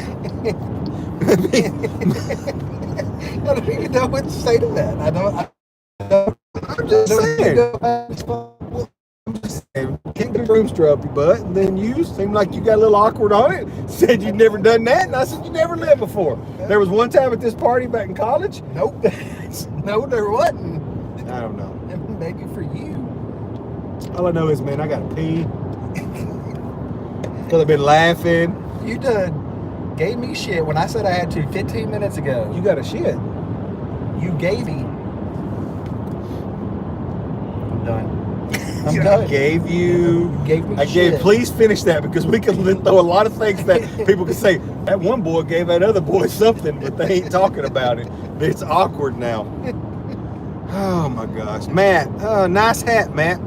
Speaker 2: I don't even know what to say to that.
Speaker 1: I'm just saying. Kick the broom straw up your butt, and then you seemed like you got a little awkward on it. Said you'd never done that, and I said you never lived before. There was one time at this party back in college.
Speaker 2: Nope. No, there wasn't.
Speaker 1: I don't know.
Speaker 2: Maybe for you.
Speaker 1: All I know is, man, I got to pee. Because I've been laughing.
Speaker 2: You done gave me shit when I said I had to 15 minutes ago.
Speaker 1: You got a shit.
Speaker 2: You gave me. I'm done. I'm
Speaker 1: I
Speaker 2: done.
Speaker 1: gave you.
Speaker 2: You gave me shit.
Speaker 1: Please finish that because we can throw a lot of things that people can say. That one boy gave that other boy something, but they ain't talking about it. It's awkward now. Oh my gosh, Matt! Nice hat, Matt.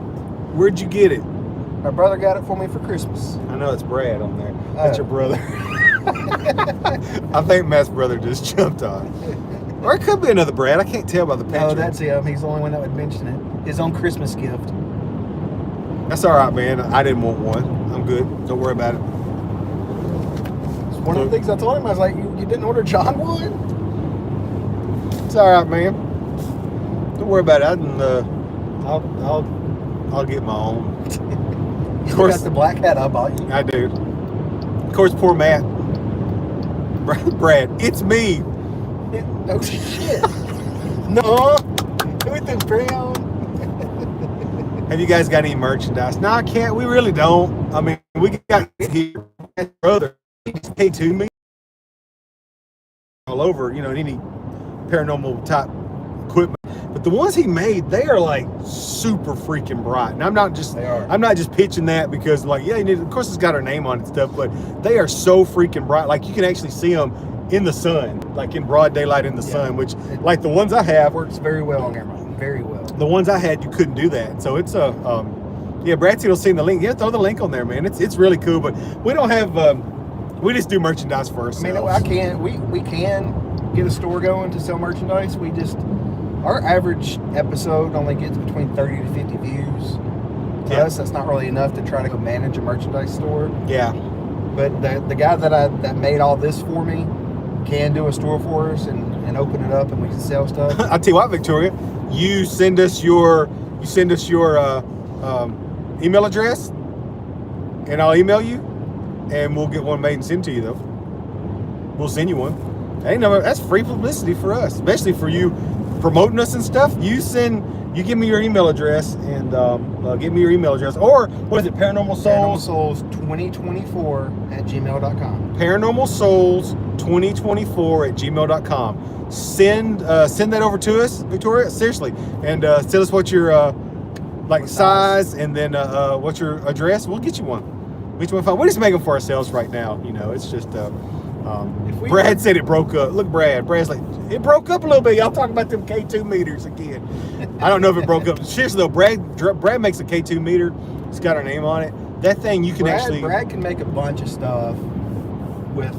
Speaker 1: Where'd you get it?
Speaker 2: My brother got it for me for Christmas.
Speaker 1: I know it's Brad on there. That's your brother. I think Matt's brother just jumped on. Or it could be another Brad. I can't tell by the picture.
Speaker 2: No, that's him. He's the only one that would mention it. His own Christmas gift.
Speaker 1: That's all right, man. I didn't want one. I'm good. Don't worry about it.
Speaker 2: It's one of the things I told him. I was like, you didn't order John one?
Speaker 1: It's all right, man. Don't worry about it. I'll get my own.
Speaker 2: Of course, got the black hat I bought you.
Speaker 1: I do. Of course, poor Matt. Brad, it's me.
Speaker 2: Oh shit! No, with the crayon.
Speaker 1: Have you guys got any merchandise? No, I can't. We really don't. I mean, we got here, brother. He just paid to me all over. You know, any paranormal type equipment. But the ones he made, they are like super freaking bright. And I'm not just pitching that because like, yeah, of course it's got our name on it and stuff, but they are so freaking bright. Like you can actually see them in the sun, like in broad daylight in the sun, which like the ones I have
Speaker 2: works very well on camera. very well.
Speaker 1: The ones I had, you couldn't do that. So it's a, yeah, Brad said he'll send the link. Yeah, throw the link on there, man. It's really cool, but we don't have, we just do merchandise for ourselves.
Speaker 2: We can get a store going to sell merchandise. We just, our average episode only gets between 30 to 50 views. To us, that's not really enough to try to go manage a merchandise store.
Speaker 1: Yeah.
Speaker 2: But the guy that made all this for me can do a store for us and open it up and we can sell stuff.
Speaker 1: I'll tell you what, Victoria, you send us your email address, and I'll email you, and we'll get one made and send to you. Though we'll send you one. That's free publicity for us, especially for you promoting us and stuff. You give me your email address and give me your email address, or what is it? Paranormal Souls
Speaker 2: 2024 at gmail.com.
Speaker 1: Paranormal Souls 2024 at gmail.com. Send that over to us, Victoria. Seriously, and tell us what your size, and then what's your address. We'll get you one. We're just making for ourselves right now. It's just. Brad said it broke up. Look, Brad's like, it broke up a little bit. Y'all talking about them K2 meters again. I don't know if it broke up. Seriously though, Brad makes a K2 meter. It's got our name on it. That thing you can
Speaker 2: Brad can make a bunch of stuff with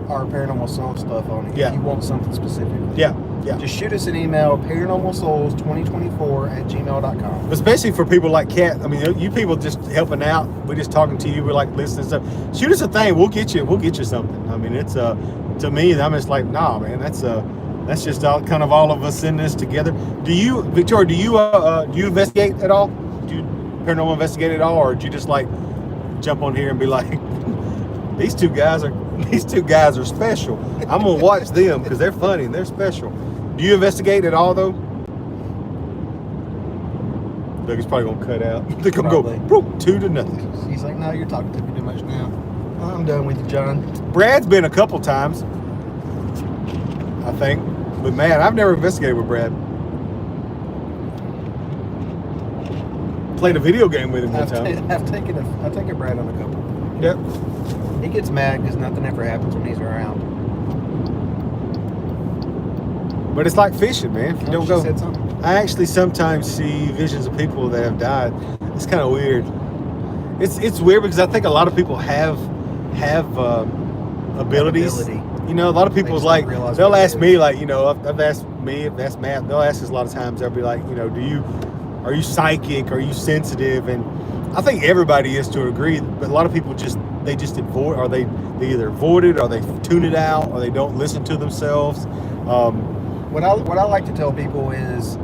Speaker 2: our Paranormal Soul stuff on it.
Speaker 1: Yeah.
Speaker 2: If you want something specific.
Speaker 1: Yeah.
Speaker 2: Just shoot us an email, paranormalsouls2024 at gmail.com.
Speaker 1: Especially for people like Kat. I mean, you people just helping out. We're just talking to you. We're like listening to stuff. Shoot us a thing. We'll get you something. I mean, it's to me, I'm just like, nah, man. That's just all of us in this together. Victoria? Do you investigate at all? Do you paranormal investigate at all, or do you just like jump on here and be like, these two guys are special. I'm gonna watch them because they're funny and they're special. Do you investigate at all though? Doug is probably gonna cut out. They're gonna go 2-0.
Speaker 2: He's like, no, you're talking to me too much now. I'm done with you, John.
Speaker 1: Brad's been a couple times, I think, but man, I've never investigated with Brad. Played a video game with him one time.
Speaker 2: I've taken Brad on a couple.
Speaker 1: Yep.
Speaker 2: He gets mad because nothing ever happens when he's around.
Speaker 1: But it's like fishing, man. If you don't go.
Speaker 2: Said something.
Speaker 1: I actually sometimes see visions of people that have died. It's kind of weird. It's weird because I think a lot of people have abilities. A lot of people's like, they'll ask me, like, I've asked Matt. They'll ask us a lot of times. They'll be like, are you psychic? Are you sensitive? And I think everybody is to a degree, but a lot of people they avoid, or they either avoid it, or they tune it out, or they don't listen to themselves.
Speaker 2: What I like to tell people is,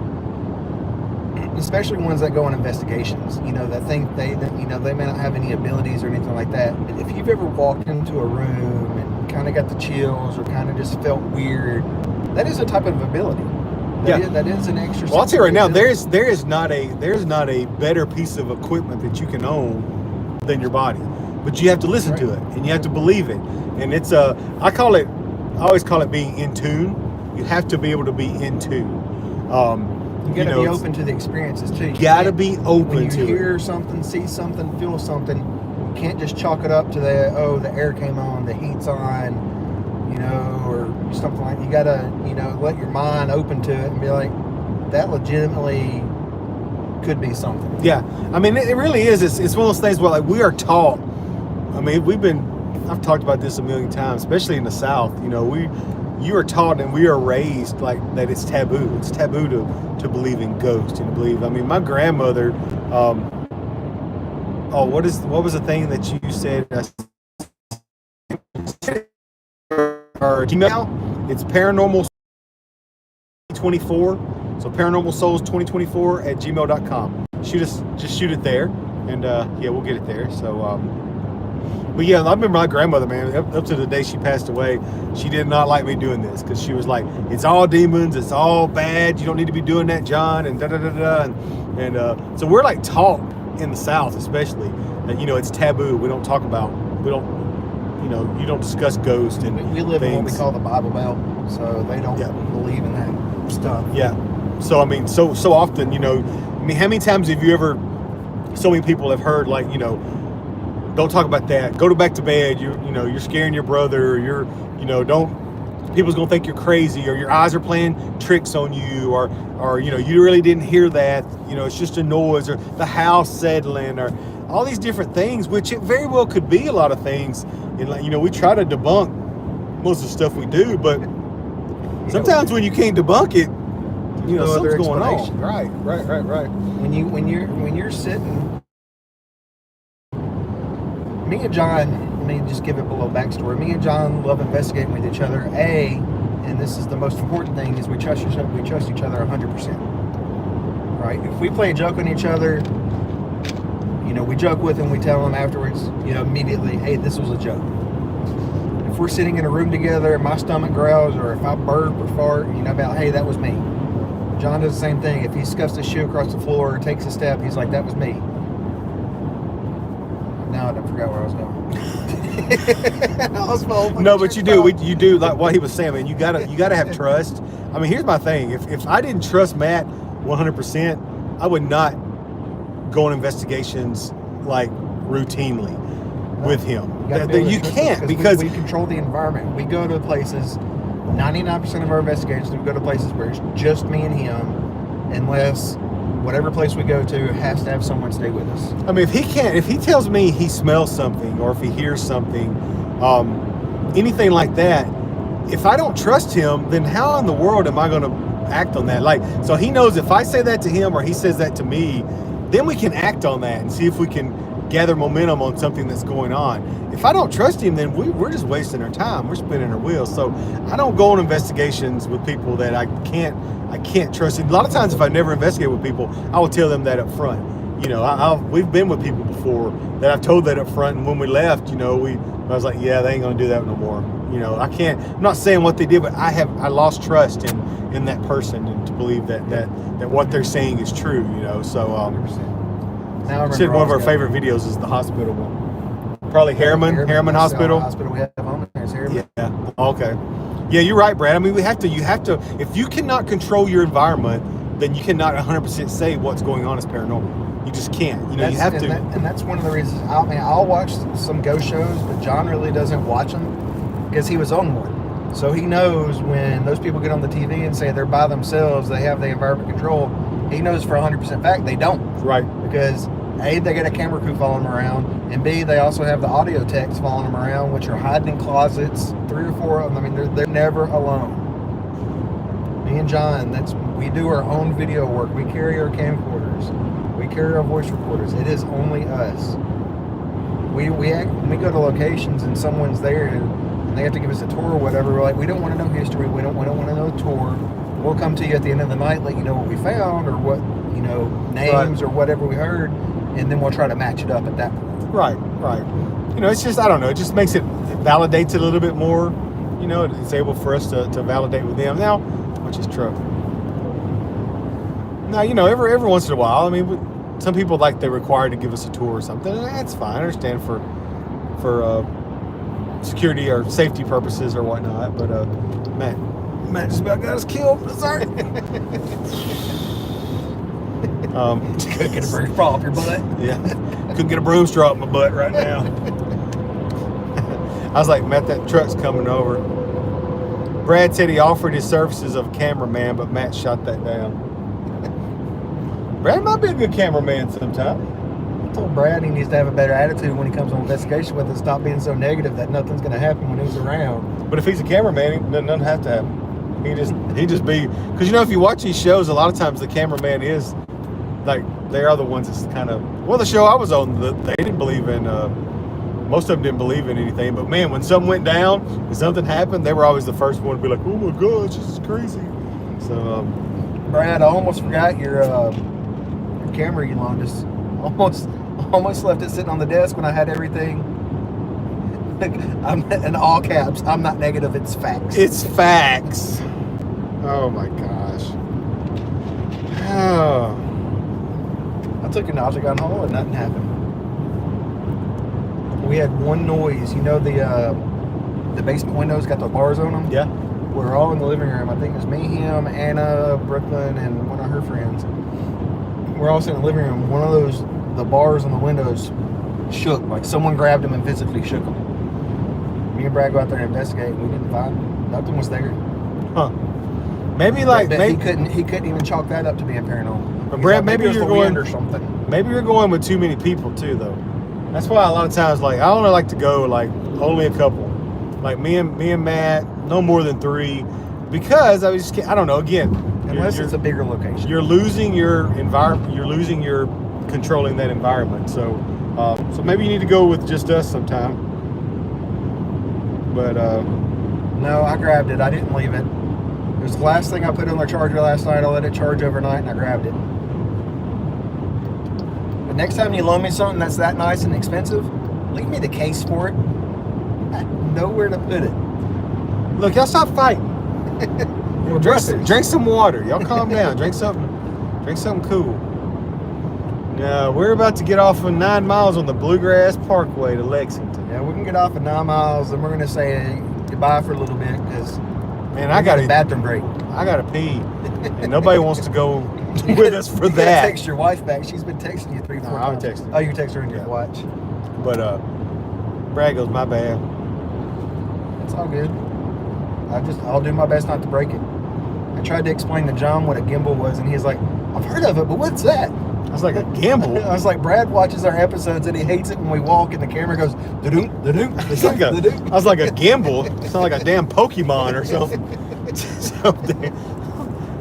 Speaker 2: especially ones that go on investigations, that think they may not have any abilities or anything like that. But if you've ever walked into a room and kind of got the chills or kind of just felt weird, that is a type of ability. That is an extra.
Speaker 1: Well, I'll tell you right now, there is not a better piece of equipment that you can own than your body, but you have to listen to it and you have to believe it. And it's I always call it being in tune. You have to be able to be in tune.
Speaker 2: You got to be open to the experiences too.
Speaker 1: You got to be open to it.
Speaker 2: When you hear something, see something, feel something, you can't just chalk it up to the air came on, the heat's on, or something like that. You got to, let your mind open to it and be like, that legitimately could be something.
Speaker 1: Yeah. I mean, it really is. It's one of those things where, like, we are taught. I mean, I've talked about this a million times, especially in the South. You are taught and we are raised like that it's taboo. It's taboo to believe in ghosts and to believe. I mean, my grandmother. What was the thing that you said? Or email? It's Paranormal 24. So Paranormal Souls 2024 at gmail.com. Just shoot it there, and we'll get it there. So. But yeah, I remember my grandmother, man, up to the day she passed away, she did not like me doing this because she was like, it's all demons, it's all bad, you don't need to be doing that, John, and da-da-da-da. And so we're like taught in the South especially that, it's taboo. We don't talk about, you don't discuss ghosts and
Speaker 2: we live
Speaker 1: things.
Speaker 2: in what we call the Bible Belt, so they don't believe in that stuff.
Speaker 1: Yeah. So, I mean, so often, how many times have you ever, so many people have heard, like, don't talk about that. Go back to bed. You're scaring your brother. Or don't people's gonna think you're crazy, or your eyes are playing tricks on you, or you know, you really didn't hear that, you know, it's just a noise, or the house settling, or all these different things, which it very well could be a lot of things. And like, you know, we try to debunk most of the stuff we do, but sometimes when you can't debunk it, you know, something's going on. Right.
Speaker 2: When you're sitting, me and John, let me just give it a little backstory. Me and John love investigating with each other. And this is the most important thing, is we trust each other 100%. Right? If we play a joke on each other, you know, we joke with them, we tell them afterwards, you know, immediately, hey, this was a joke. If we're sitting in a room together and my stomach growls, or if I burp or fart, you know, about, hey, that was me. John does the same thing. If he scuffs his shoe across the floor or takes a step, he's like, that was me. Now I forgot where I was going.
Speaker 1: No, but you do like what he was saying, man. You gotta have trust. I mean, here's my thing. If I didn't trust Matt 100%, I would not go on investigations like routinely with him. You can't, because
Speaker 2: we control the environment. We go to places. 99% of our investigations, we go to places where it's just me and him, unless whatever place we go to has to have someone stay with us.
Speaker 1: I mean, if he tells me he smells something, or if he hears something, anything like that, if I don't trust him, then how in the world am I going to act on that? Like, so he knows if I say that to him or he says that to me, then we can act on that and see if we can gather momentum on something that's going on. If I don't trust him, then we're just wasting our time. We're spinning our wheels. So I don't go on investigations with people that I can't trust. And a lot of times, if I never investigate with people, I will tell them that up front. You know, we've been with people before that I've told that up front, and when we left, you know, I was like, yeah, they ain't gonna do that no more. You know, I'm not saying what they did, but I lost trust in that person, and to believe that what they're saying is true. You know, so
Speaker 2: 100%.
Speaker 1: Now said one of our favorite videos is the hospital one. Probably Harriman Hospital.
Speaker 2: Hospital we have on there is Harriman.
Speaker 1: Yeah. Okay. Yeah, you're right, Brad. I mean, you have to. If you cannot control your environment, then you cannot 100% say what's going on is paranormal. You just can't. You know, you have to.
Speaker 2: And that's one of the reasons. I'll watch some ghost shows, but John really doesn't watch them because he was on one. So he knows when those people get on the TV and say they're by themselves, they have the environment control. He knows for 100% fact they don't.
Speaker 1: Right.
Speaker 2: Because A, they got a camera crew following them around, and B, they also have the audio techs following them around, which are hiding in closets, 3 or 4 of them. I mean, they're never alone. Me and John, we do our own video work. We carry our camcorders. We carry our voice recorders. It is only us. We go to locations and someone's there and they have to give us a tour or whatever. We're like, we don't want to know history. We don't want to know the tour. We'll come to you at the end of the night, let you know what we found or what, you know, names or whatever we heard, and then we'll try to match it up at that point.
Speaker 1: Right. You know, it's just, I don't know, it just makes it validates it a little bit more. You know, it's able for us to validate with them now, which is true. Now, you know, every once in a while, I mean, some people like they're required to give us a tour or something. That's fine. I understand for security or safety purposes or whatnot. But Matt just about got us killed. Sorry.
Speaker 2: Couldn't get a broom straw up your butt.
Speaker 1: Yeah, couldn't get a broom straw up my butt right now. I was like, Matt, that truck's coming over. Brad said he offered his services of cameraman, but Matt shot that down. Brad might be a good cameraman sometime.
Speaker 2: I told Brad he needs to have a better attitude when he comes on investigation with us. Stop being so negative that nothing's going to happen when he's around.
Speaker 1: But if he's a cameraman, nothing has to happen. He just be, because you know, if you watch these shows, a lot of times the cameraman is like, they are the ones that's kind of, well, the show I was on, they didn't believe in, most of them didn't believe in anything, but man, when something went down and something happened, they were always the first one to be like, oh my gosh, this is crazy. So
Speaker 2: Brad, I almost forgot your camera you loaned us. Almost left it sitting on the desk when I had everything. I'm in all caps. I'm not negative. It's facts.
Speaker 1: It's facts. Oh my gosh. Oh.
Speaker 2: I took an octagon hole and nothing happened. We had one noise. You know the basement windows got the bars on them?
Speaker 1: Yeah.
Speaker 2: We're all in the living room. I think it was me, him, Anna, Brooklyn, and one of her friends. We're all sitting in the living room. One of the bars on the windows shook. Like someone grabbed them and physically shook them. Me Me and Brad go out there and investigate. And we didn't find nothing was there.
Speaker 1: Huh. Maybe like
Speaker 2: But
Speaker 1: maybe
Speaker 2: he couldn't even chalk that up to being paranormal.
Speaker 1: But
Speaker 2: He's
Speaker 1: Brad,
Speaker 2: like,
Speaker 1: maybe
Speaker 2: it was
Speaker 1: you're
Speaker 2: the
Speaker 1: going-
Speaker 2: wind or something.
Speaker 1: maybe you're going with too many people too, though. That's why a lot of times, like, I only like to go like only a couple, like me and Matt, no more than 3, because I don't know. Again,
Speaker 2: Unless it's a bigger location.
Speaker 1: you're losing your environment. You're losing your controlling that environment. So, so maybe you need to go with just us sometime. But
Speaker 2: No, I grabbed it. I didn't leave it. It was the last thing I put on the charger last night. I let it charge overnight and I grabbed it. But next time you loan me something that's that nice and expensive, leave me the case for it. I know where to put it.
Speaker 1: look, y'all stop fighting.
Speaker 2: We're
Speaker 1: Drink,
Speaker 2: brothers.
Speaker 1: drink some water. Y'all calm down. Drink something cool. Now, we're about to get off of 9 miles on the Bluegrass Parkway to Lexington.
Speaker 2: Yeah, we can get off at 9 miles and we're going to say goodbye for a little bit because
Speaker 1: Man, I got
Speaker 2: a bathroom break.
Speaker 1: I gotta pee, and nobody wants to go with us for
Speaker 2: You gotta
Speaker 1: that.
Speaker 2: text your wife back. She's been texting you 3-4
Speaker 1: No,
Speaker 2: times.
Speaker 1: I would text her.
Speaker 2: Oh, you text her in your
Speaker 1: Yeah.
Speaker 2: watch.
Speaker 1: But Brad goes, my bad.
Speaker 2: It's all good. I'll do my best not to break it. I tried to explain to John what a gimbal was, and he's like, I've heard of it, but what's that?
Speaker 1: I was like a gimbal.
Speaker 2: I was like, Brad watches our episodes and he hates it when we walk and the camera goes da-doom, da-doom,
Speaker 1: It's like I was like a gimbal. It's not like a damn Pokemon or something. Something.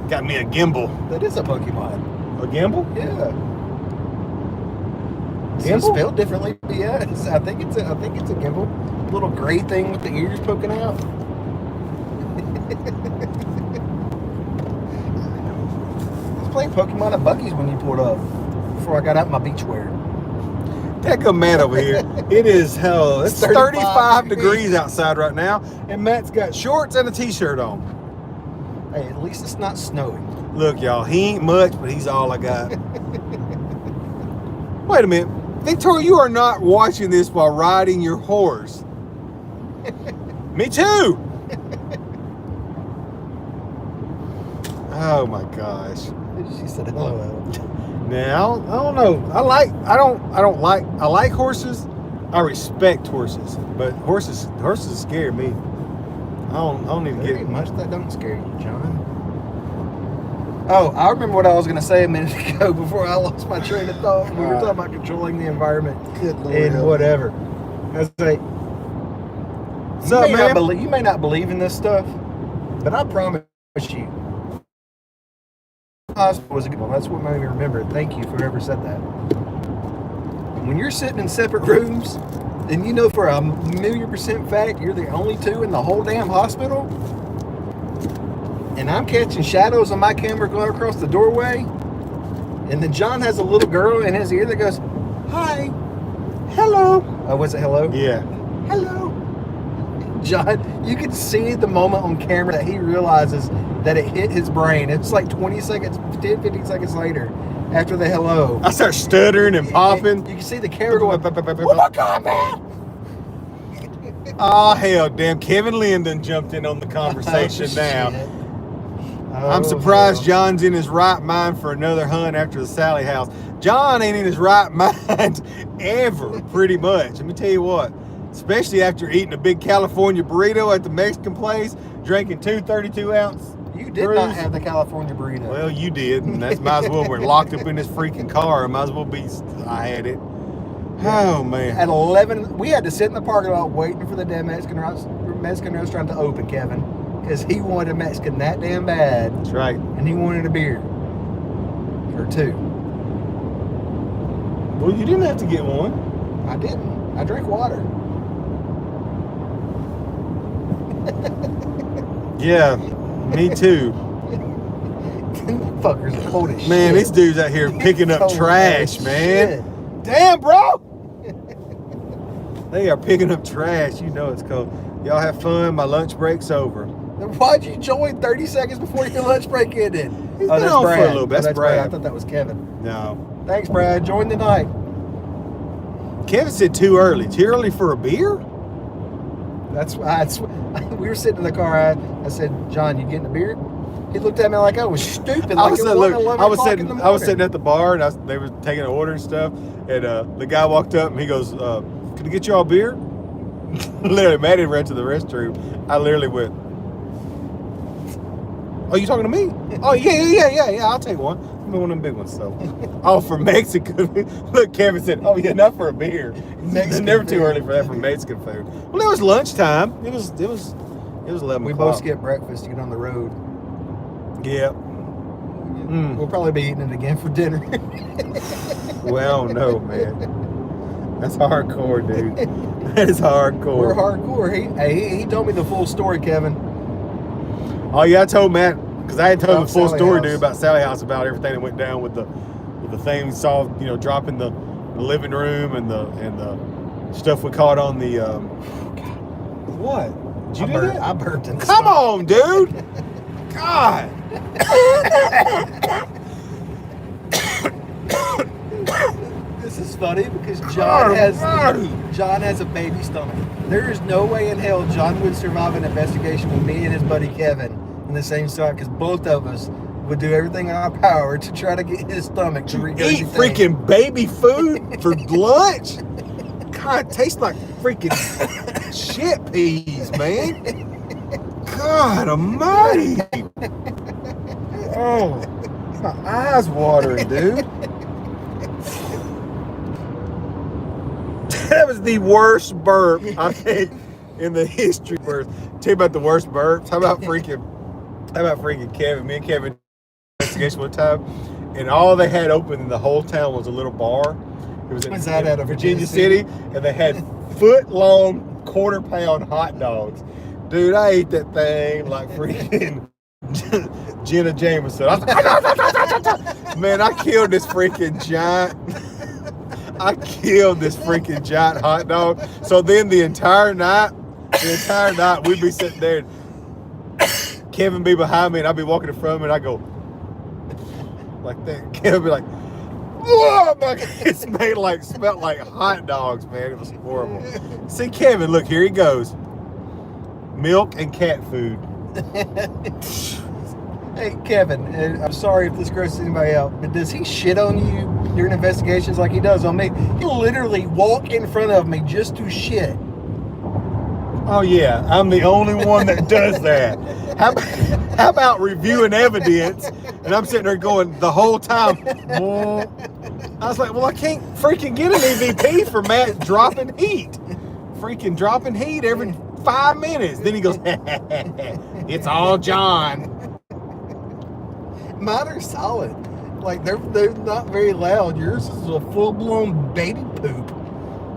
Speaker 1: Got me a gimbal.
Speaker 2: That is a Pokemon.
Speaker 1: A gimbal?
Speaker 2: Yeah. It's
Speaker 1: Gimbal?
Speaker 2: spelled differently, but yeah, I think it's a gimbal. Little gray thing with the ears poking out. I was playing Pokemon at Bucky's when you pulled up. Before I got out my beach wear.
Speaker 1: That go Matt over here. It is hell. It's 35
Speaker 2: 35
Speaker 1: degrees outside right now, and Matt's got shorts and a t-shirt on.
Speaker 2: Hey, at least it's not snowing.
Speaker 1: Look, y'all, he ain't much, but he's all I got. Wait a minute. Victoria, you are not watching this while riding your horse. Me too. Oh my gosh.
Speaker 2: She said hello.
Speaker 1: Now, I don't know. I like horses. I respect horses, but horses scare me. I don't need to
Speaker 2: There
Speaker 1: get
Speaker 2: ain't much that don't scare you, John. Oh, I remember what I was going to say a minute ago before I lost my train of thought. We were talking about controlling the environment and whatever. I was like, you may not believe in this stuff, but I promise you, hospital was a good one. That's what made me remember it. Thank you for whoever said that. When you're sitting in separate rooms, and you know for a 1,000,000% fact you're the only two in the whole damn hospital, and I'm catching shadows on my camera going across the doorway, and then John has a little girl in his ear that goes, "Hi, hello." Oh, was it hello?
Speaker 1: Yeah.
Speaker 2: Hello. John, you can see the moment on camera that he realizes that it hit his brain. It's like 20 seconds, 10, 15 seconds later after the hello.
Speaker 1: I start stuttering and popping.
Speaker 2: You can see the camera going, "Oh my God, man!"
Speaker 1: Oh, hell, damn. Kevin Linden jumped in on the conversation
Speaker 2: Oh,
Speaker 1: now.
Speaker 2: shit.
Speaker 1: I'm
Speaker 2: Oh,
Speaker 1: surprised
Speaker 2: hell.
Speaker 1: John's in his right mind for another hunt after the Sally house. John ain't in his right mind ever, pretty much. Let me tell you what, especially after eating a big California burrito at the Mexican place, drinking 2 32-ounce.
Speaker 2: You did not have the California burrito.
Speaker 1: Well, you did, and that's might as well. We're locked up in this freaking car. It might as well be. I had it. Oh man.
Speaker 2: At 11, we had to sit in the parking lot waiting for the damn Mexican restaurant to open, Kevin, because he wanted a Mexican that damn bad,
Speaker 1: That's right.
Speaker 2: and he wanted a beer or 2.
Speaker 1: Well, you didn't have to get one.
Speaker 2: I didn't. I drank water.
Speaker 1: Yeah, me too.
Speaker 2: Fuckers are cold as shit.
Speaker 1: Man, these dudes out here picking up
Speaker 2: Cold
Speaker 1: trash,
Speaker 2: as
Speaker 1: man.
Speaker 2: shit.
Speaker 1: Damn, bro. They are picking up trash. You know it's cold. Y'all have fun. My lunch break's over.
Speaker 2: Why'd you join 30 seconds before your lunch break ended?
Speaker 1: He's been on for a little bit.
Speaker 2: Oh,
Speaker 1: That's Brad.
Speaker 2: I thought that was Kevin.
Speaker 1: No.
Speaker 2: Thanks, Brad. Join the night.
Speaker 1: Kevin said too early. Too early for a beer?
Speaker 2: That's we were sitting in the car. I said, "John, you getting a beer?" He looked at me like I was stupid.
Speaker 1: I was
Speaker 2: in
Speaker 1: sitting at the bar, and they were taking an order and stuff. And the guy walked up, and he goes, "Can I get y'all a beer?" Literally, Maddie ran to the restroom. I literally went, "Oh, you talking to me? Oh, yeah. I'll take one. Give me one of them big ones, though." Oh, for Mexican. Look, Kevin said, "Oh, yeah, not for a beer." It's never too early for that for Mexican food. Well, it was lunchtime. It was 11
Speaker 2: We
Speaker 1: o'clock.
Speaker 2: both skipped breakfast to get on the road.
Speaker 1: Yeah.
Speaker 2: We'll probably be eating it again for dinner.
Speaker 1: Well, no, man. That's hardcore, dude. That is hardcore.
Speaker 2: We're hardcore. He told me the full story, Kevin.
Speaker 1: Oh yeah, I told Matt because I had told him
Speaker 2: About
Speaker 1: the full
Speaker 2: Sally
Speaker 1: story,
Speaker 2: House.
Speaker 1: dude, about Sally House, about everything that went down with the thing we saw, dropping the living room and the stuff we caught on the. What? Did you do that?
Speaker 2: I burped in the
Speaker 1: Come
Speaker 2: stomach.
Speaker 1: on, dude. God.
Speaker 2: This is funny because
Speaker 1: God,
Speaker 2: John has a baby stomach. There is no way in hell John would survive an investigation with me and his buddy Kevin in the same stomach, because both of us would do everything in our power to try to get his stomach to regurgitate.
Speaker 1: Eat freaking baby food for lunch? God, it tastes like freaking shit peas, man. God almighty. Oh, my eyes watering, dude. That was the worst burp, I think, in the history of burps. Tell you about the worst burps. How about freaking Kevin? Me and Kevin investigation one time, and all they had open in the whole town was a little bar. It was
Speaker 2: Was that out of
Speaker 1: Virginia City, and they had foot-long quarter-pound hot dogs. Dude, I ate that thing like freaking Jenna Jameson. I was like, man, I killed this freaking giant. I killed this freaking giant hot dog. So then the entire night, we'd be sitting there, and Kevin be behind me, and I'd be walking in front of him, and I go like that. Kevin be like, "Whoa!" My it smelled like hot dogs, man. It was horrible. See, Kevin, look, here he goes. Milk and cat food.
Speaker 2: Hey, Kevin, I'm sorry if this grosses anybody out, but does he shit on you during investigations like he does on me? He'll literally walk in front of me just to shit.
Speaker 1: Oh yeah, I'm the only one that does that. How about reviewing evidence? And I'm sitting there going the whole time. I was like, well, I can't freaking get an EVP for Matt dropping heat. Freaking dropping heat every 5 minutes. Then he goes, "It's all John."
Speaker 2: Mine are solid. Like they're not very loud. Yours is a full-blown baby poop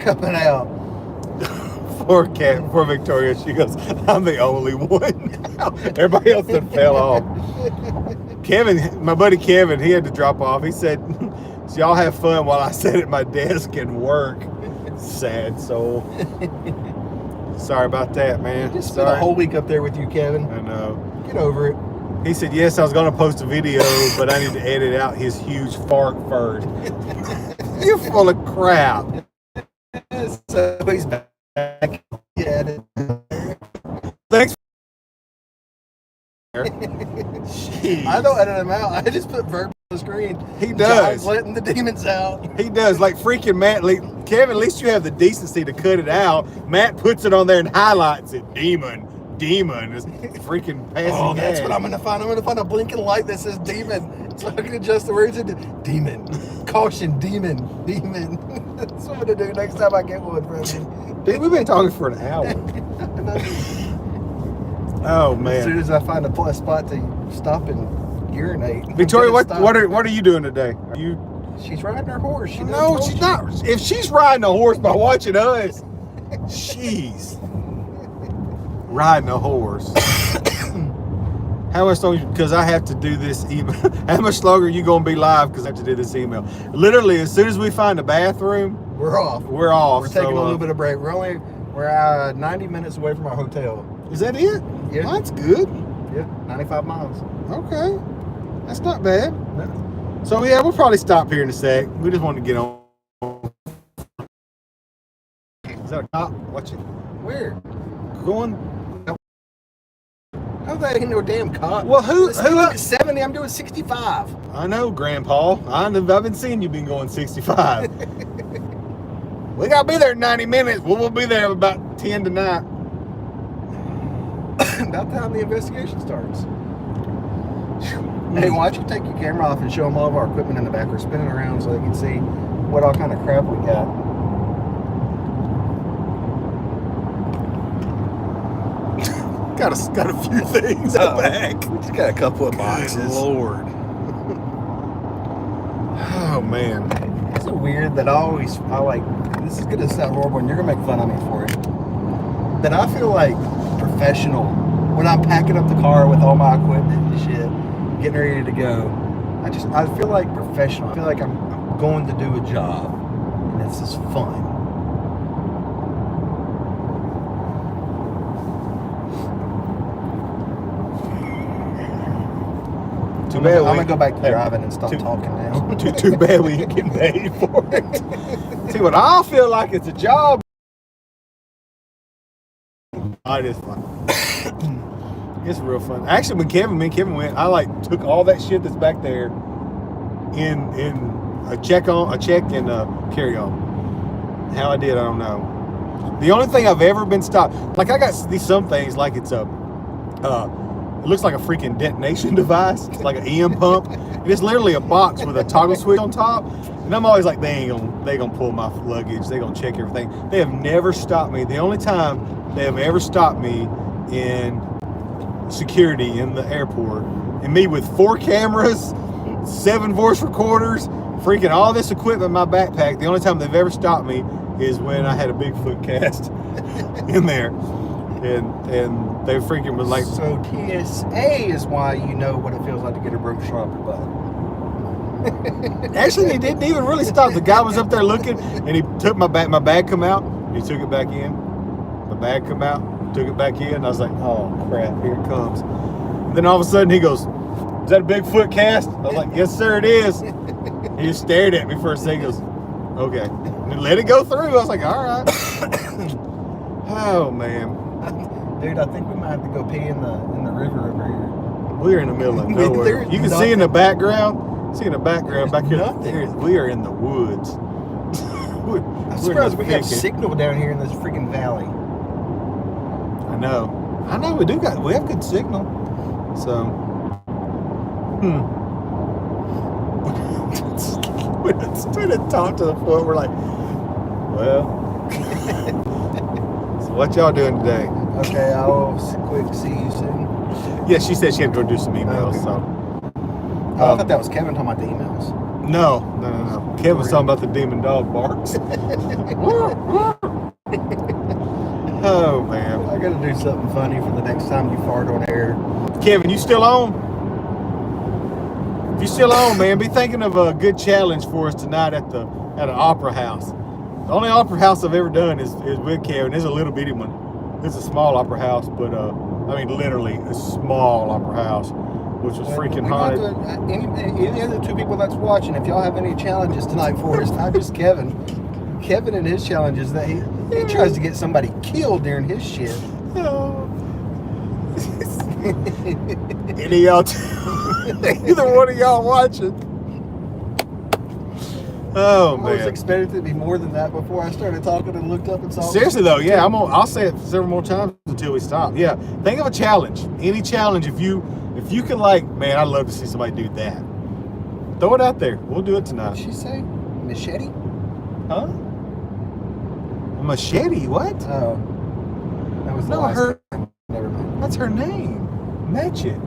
Speaker 2: coming out.
Speaker 1: Poor Victoria. She goes, "I'm the only one." Everybody else that fell off. Kevin, my buddy Kevin, he had to drop off. He said, "So y'all have fun while I sit at my desk and work." Sad soul. Sorry about that, man.
Speaker 2: Just spent a whole week up there with you, Kevin.
Speaker 1: I know.
Speaker 2: Get over it.
Speaker 1: He said, "Yes, I was going to post a video, but I need to edit out his huge fart first." You're full of crap.
Speaker 2: So he's back. Yeah.
Speaker 1: Thanks. Jeez.
Speaker 2: I don't edit him out. I just put verb on the screen.
Speaker 1: He does.
Speaker 2: John's letting the demons out.
Speaker 1: He does. Like freaking Matt. Kevin, at least you have the decency to cut it out. Matt puts it on there and highlights it. Demon. Is freaking passing.
Speaker 2: Oh, that's
Speaker 1: gas.
Speaker 2: what I'm gonna find. I'm gonna find a blinking light that says demon, so I can adjust the words into demon, caution, demon. That's what I'm gonna do next time I get one from you.
Speaker 1: Dude, we've been talking for an hour. Oh man.
Speaker 2: As soon as I find a spot to stop and urinate.
Speaker 1: Victoria, what are you doing today? Are you?
Speaker 2: She's riding her horse.
Speaker 1: No, she's not. If she's riding a horse by watching us, jeez. Riding a horse. How much longer? Because I have to do this email. How much longer are you going to be live? Because I have to do this email. Literally, as soon as we find a bathroom,
Speaker 2: we're off.
Speaker 1: We're off.
Speaker 2: We're taking a little bit of break. We're 90 minutes away from our hotel.
Speaker 1: Is that it?
Speaker 2: Yeah.
Speaker 1: Well, that's good.
Speaker 2: Yeah, 95 miles.
Speaker 1: Okay, that's not bad. So yeah, we'll probably stop here in a sec. We just wanted to get on. Is that a cop? Watch it.
Speaker 2: Where?
Speaker 1: Going.
Speaker 2: Oh, that ain't no damn cop.
Speaker 1: Well, who?
Speaker 2: 70? I'm doing 65.
Speaker 1: I know, Grandpa. I've been seeing you been going 65. We gotta be there in 90 minutes. We'll be there about 10 to 9.
Speaker 2: About the time the investigation starts. Hey, why don't you take your camera off and show them all of our equipment in the back? We're spinning around so they can see what all kind of crap we got.
Speaker 1: Got a few things in the back.
Speaker 2: We just got a couple of boxes.
Speaker 1: Good Lord. Oh man.
Speaker 2: It's so weird that I like, this is gonna sound horrible and you're gonna make fun of me for it. That I feel like professional when I'm packing up the car with all my equipment and shit, getting ready to go. I feel like professional. I feel like I'm going to do a job and it's just fun.
Speaker 1: Too bad
Speaker 2: I'm gonna go back to driving and stop talking now.
Speaker 1: Too bad we ain't getting paid for it. See, what I feel like it's a job. It is fun. It's real fun. Actually, when me and Kevin went, I like took all that shit that's back there in a check and carry on. How I did, I don't know. The only thing I've ever been stopped, like I got some things like it's it looks like a freaking detonation device. It's like an EM pump. And it's literally a box with a toggle switch on top. And I'm always like, they gonna pull my luggage. They gonna check everything. They have never stopped me. The only time they have ever stopped me in security in the airport, and me with 4 cameras, 7 voice recorders, freaking all this equipment in my backpack. The only time they've ever stopped me is when I had a Bigfoot cast in there. And they freaking was like,
Speaker 2: so TSA is why you know what it feels like to get a brochure up your butt.
Speaker 1: Actually, they didn't even really stop. The guy was up there looking, and he took my bag come out, he took it back in. My bag come out, took it back in. I was like, oh crap, here it comes. And then all of a sudden he goes, is that a Bigfoot cast? I was like, yes sir, it is. He just stared at me for a second. He goes, okay. And let it go through. I was like, all right. Oh man.
Speaker 2: Dude, I think we might have to go pee in the river over here.
Speaker 1: We're in the middle of nowhere. You can see in the background. Back here. We are in the woods.
Speaker 2: I'm surprised we have signal down here in this freaking valley.
Speaker 1: I know. We have good signal. So we stood and talked to the foot. We're like, well, so what y'all doing today?
Speaker 2: Okay, I'll quick see you soon.
Speaker 1: Yeah, she said she had to go do some emails.
Speaker 2: Okay.
Speaker 1: So
Speaker 2: I thought that was Kevin talking about the emails.
Speaker 1: no. Kevin was talking about the demon dog barks. Oh man,
Speaker 2: I gotta do something funny for the next time you fart on air.
Speaker 1: Kevin, you still on? If you still on, man, be thinking of a good challenge for us tonight at an opera house. The only opera house I've ever done is with Kevin. It's a little bitty one. It's a small opera house, but I mean literally a small opera house, which was freaking haunted.
Speaker 2: Any other 2 people that's watching, if y'all have any challenges tonight for us, not just Kevin. Kevin and his challenges, that he tries to get somebody killed during his shit.
Speaker 1: Oh. Any of y'all, either one of y'all watching? Oh man!
Speaker 2: I was expecting it to be more than that before I started talking and looked up and saw.
Speaker 1: Seriously though, yeah, I'll say it several more times until we stop. Yeah, think of a challenge. Any challenge, if you can, like, man, I'd love to see somebody do that. Throw it out there. We'll do it tonight.
Speaker 2: What did she say? Machete?
Speaker 1: Huh? Machete? What?
Speaker 2: Oh, that was the
Speaker 1: No,
Speaker 2: last
Speaker 1: her.
Speaker 2: name. Never mind.
Speaker 1: That's her name. Machete.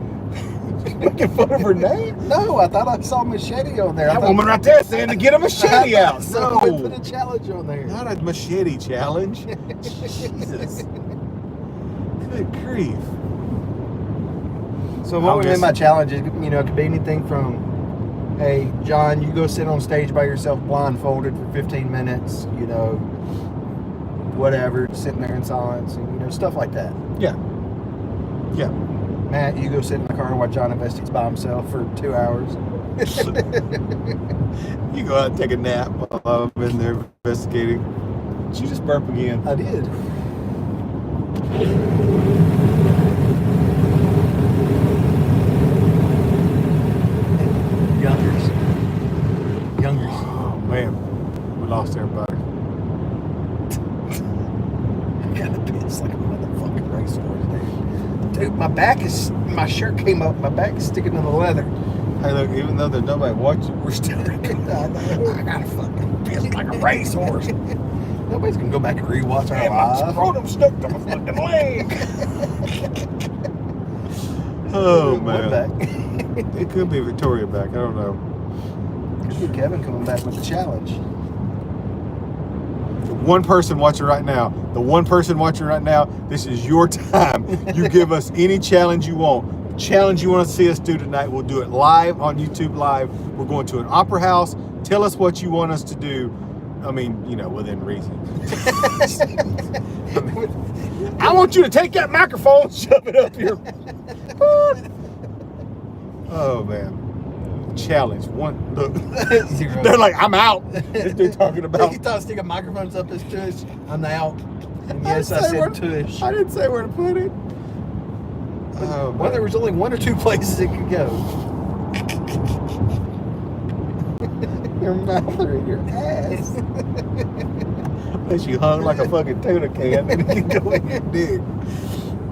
Speaker 1: Making fun of her name?
Speaker 2: No, I thought I saw machete on there.
Speaker 1: That woman right there saying to get a machete out.
Speaker 2: So we put
Speaker 1: No,
Speaker 2: a challenge on there.
Speaker 1: not a machete challenge. Jesus. Good grief.
Speaker 2: So what we mean by challenge is, it could be anything from, hey, John, you go sit on stage by yourself blindfolded for 15 minutes, whatever, sitting there in silence, and, stuff like that.
Speaker 1: Yeah. Yeah.
Speaker 2: Matt, you go sit in the car while John investigates by himself for 2 hours.
Speaker 1: You go out and take a nap while I'm in there investigating. Did you just burp again?
Speaker 2: I did. Youngers.
Speaker 1: Oh man, we lost everybody.
Speaker 2: my shirt came up, my back is sticking to the leather.
Speaker 1: Hey, look, even though there's nobody watching, we're still recording.
Speaker 2: I gotta fucking feel like a racehorse. Nobody's gonna go back and rewatch our
Speaker 1: My
Speaker 2: live.
Speaker 1: scrotum stuck to my fucking leg. Oh, man.
Speaker 2: Back.
Speaker 1: It could be Victoria back. I don't know.
Speaker 2: Could be Kevin coming back with the challenge.
Speaker 1: The one person watching right now, this is your time. You give us any challenge you want. Challenge you want to see us do tonight, we'll do it live on YouTube Live. We're going to an opera house. Tell us what you want us to do. I mean, within reason. I want you to take that microphone and shove it up here. Oh, man. Challenge. One. Look.
Speaker 2: Zero.
Speaker 1: They're like, I'm out. This dude talking about.
Speaker 2: He thought sticking microphones up his tush. I'm out. And yes, I said tush.
Speaker 1: I didn't say where to put it. Oh,
Speaker 2: Well, there was only one or two places it could go.
Speaker 1: Your mouth or in your ass. Unless you hung like a fucking tuna can and you go in your dick.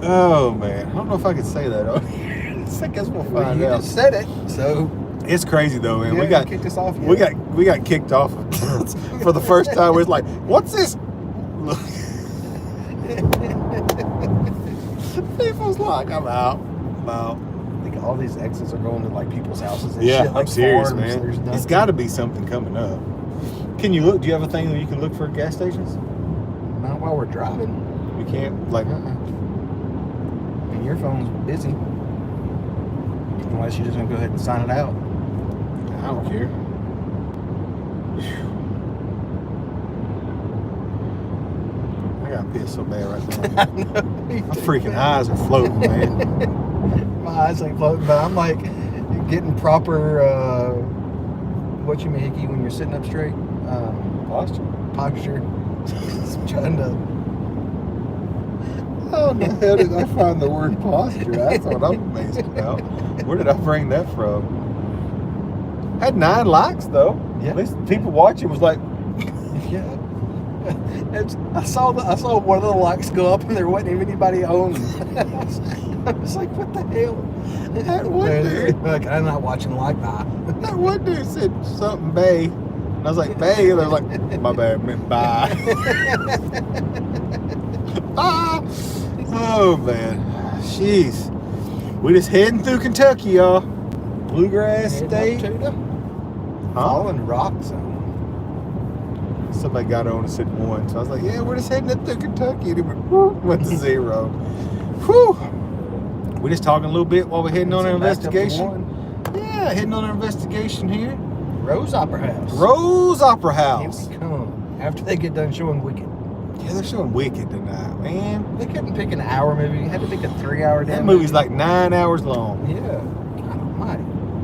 Speaker 1: Oh, man. I don't know if I can say that on here. I guess we'll find
Speaker 2: You
Speaker 1: out.
Speaker 2: just said it, so
Speaker 1: It's crazy though, man.
Speaker 2: you
Speaker 1: We got
Speaker 2: kicked us off.
Speaker 1: we got kicked off for the first time. We're like, what's this? People's like, I'm out.
Speaker 2: I think all these exits are going to like people's houses and
Speaker 1: Yeah,
Speaker 2: shit.
Speaker 1: I'm
Speaker 2: Like
Speaker 1: serious,
Speaker 2: farms.
Speaker 1: man.
Speaker 2: There's
Speaker 1: It's
Speaker 2: nothing.
Speaker 1: got to be something coming up. Can you look? Do you have a thing that you can look for gas stations?
Speaker 2: Not while we're driving.
Speaker 1: You can't, like.
Speaker 2: And your phone's busy. Unless you're just gonna go ahead and sign it out.
Speaker 1: I don't care. I got pissed so bad right now. My freaking eyes are floating, man.
Speaker 2: My eyes ain't floating, but I'm like getting proper whatchamahicke when you're sitting up straight. Posture. Just trying to.
Speaker 1: How the hell did I find the word posture? That's what I'm amazed about. Where did I bring that from? Had 9 likes though.
Speaker 2: Yeah.
Speaker 1: At least people watching was like,
Speaker 2: Yeah. I saw one of the likes go up and there wasn't even anybody on. I was like, what the hell?
Speaker 1: that one dude.
Speaker 2: Like, I'm not watching like that.
Speaker 1: That one dude said something bay. And I was like, bay? And I was like, my bad, I meant bye. Bye. Oh man. Jeez. We just heading through Kentucky, y'all. Bluegrass State. Huh?
Speaker 2: Fallen Rock Zone.
Speaker 1: Somebody got on and said 1. So I was like, yeah, we're just heading up through Kentucky. And it went to 0. Whew. We're just talking a little bit while we're heading on our investigation. Yeah, heading on our investigation here.
Speaker 2: Rose Opera House.
Speaker 1: Rose Opera
Speaker 2: Here
Speaker 1: House.
Speaker 2: we come. After they get done showing Wicked.
Speaker 1: Yeah, they're showing Wicked tonight, man.
Speaker 2: They couldn't pick an hour movie. You had to pick a 3-hour
Speaker 1: That
Speaker 2: damn
Speaker 1: movie's like 9 hours long.
Speaker 2: Yeah. God almighty.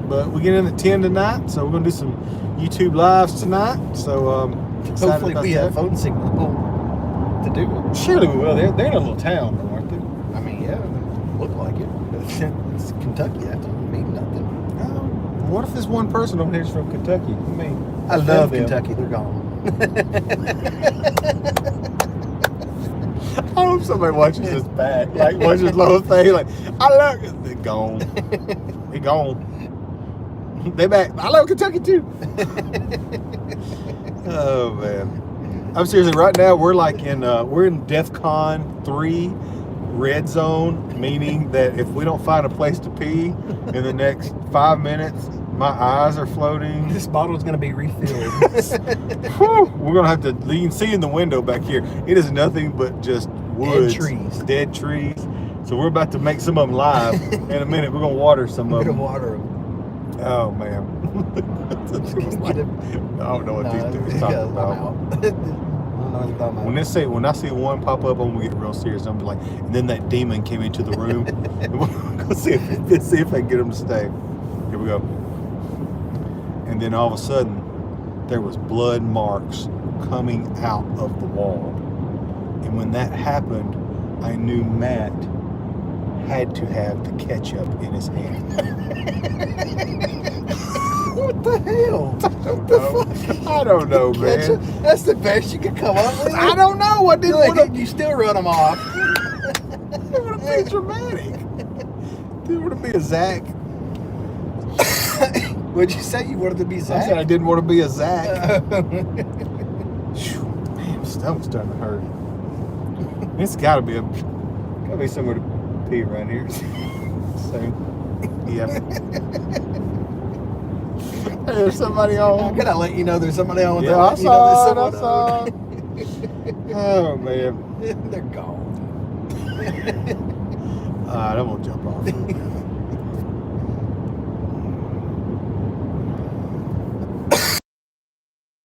Speaker 1: But we get in at 10 tonight, so we're going to do some YouTube Lives tonight. So, excited
Speaker 2: Hopefully
Speaker 1: about
Speaker 2: we
Speaker 1: that.
Speaker 2: have phone signal to do it.
Speaker 1: Surely we will. They're in a little town, though, aren't they?
Speaker 2: I mean, yeah, look like it. It's Kentucky. That doesn't mean nothing.
Speaker 1: What if this one person over here is from Kentucky? I mean,
Speaker 2: I love Kentucky. They're gone.
Speaker 1: I hope somebody watches this back. Like, watches this little thing. Like, I love it. They're gone. They're gone. They back. I love Kentucky, too. Oh, man. I'm seriously, right now, we're like we're in DEFCON 3 red zone, meaning that if we don't find a place to pee in the next 5 minutes, my eyes are floating.
Speaker 2: This bottle's going to be refilled.
Speaker 1: Whew, we're gonna have to. You can see in the window back here. It is nothing but just woods, dead trees. So we're about to make some of them live in a minute. We're gonna water some
Speaker 2: I'm
Speaker 1: of
Speaker 2: going to
Speaker 1: them.
Speaker 2: water them.
Speaker 1: Oh man, I don't know what these dudes talking about. When I see one pop up, I'm gonna get real serious. I'm like, and then that demon came into the room. And we're gonna see if I can get him to stay. Here we go. And then all of a sudden, there was blood marks coming out of the wall. And when that happened, I knew Matt had to have the ketchup in his hand.
Speaker 2: What the hell? What the fuck?
Speaker 1: I don't know, man.
Speaker 2: That's the best you could come up with.
Speaker 1: I don't know. I didn't want to.
Speaker 2: You still run them off.
Speaker 1: I want to be dramatic. Didn't want to be a Zach.
Speaker 2: What'd you say? You wanted to be
Speaker 1: I
Speaker 2: Zach?
Speaker 1: said I didn't want to be a Zach. Phew, man, my stomach's starting to hurt. It's gotta be somewhere to pee around here. So, yeah. Hey, there's somebody
Speaker 2: How
Speaker 1: on.
Speaker 2: could I let you know there's somebody on?
Speaker 1: Yeah, I saw it. I saw
Speaker 2: it.
Speaker 1: Oh man.
Speaker 2: They're gone.
Speaker 1: Alright, I'm gonna jump off.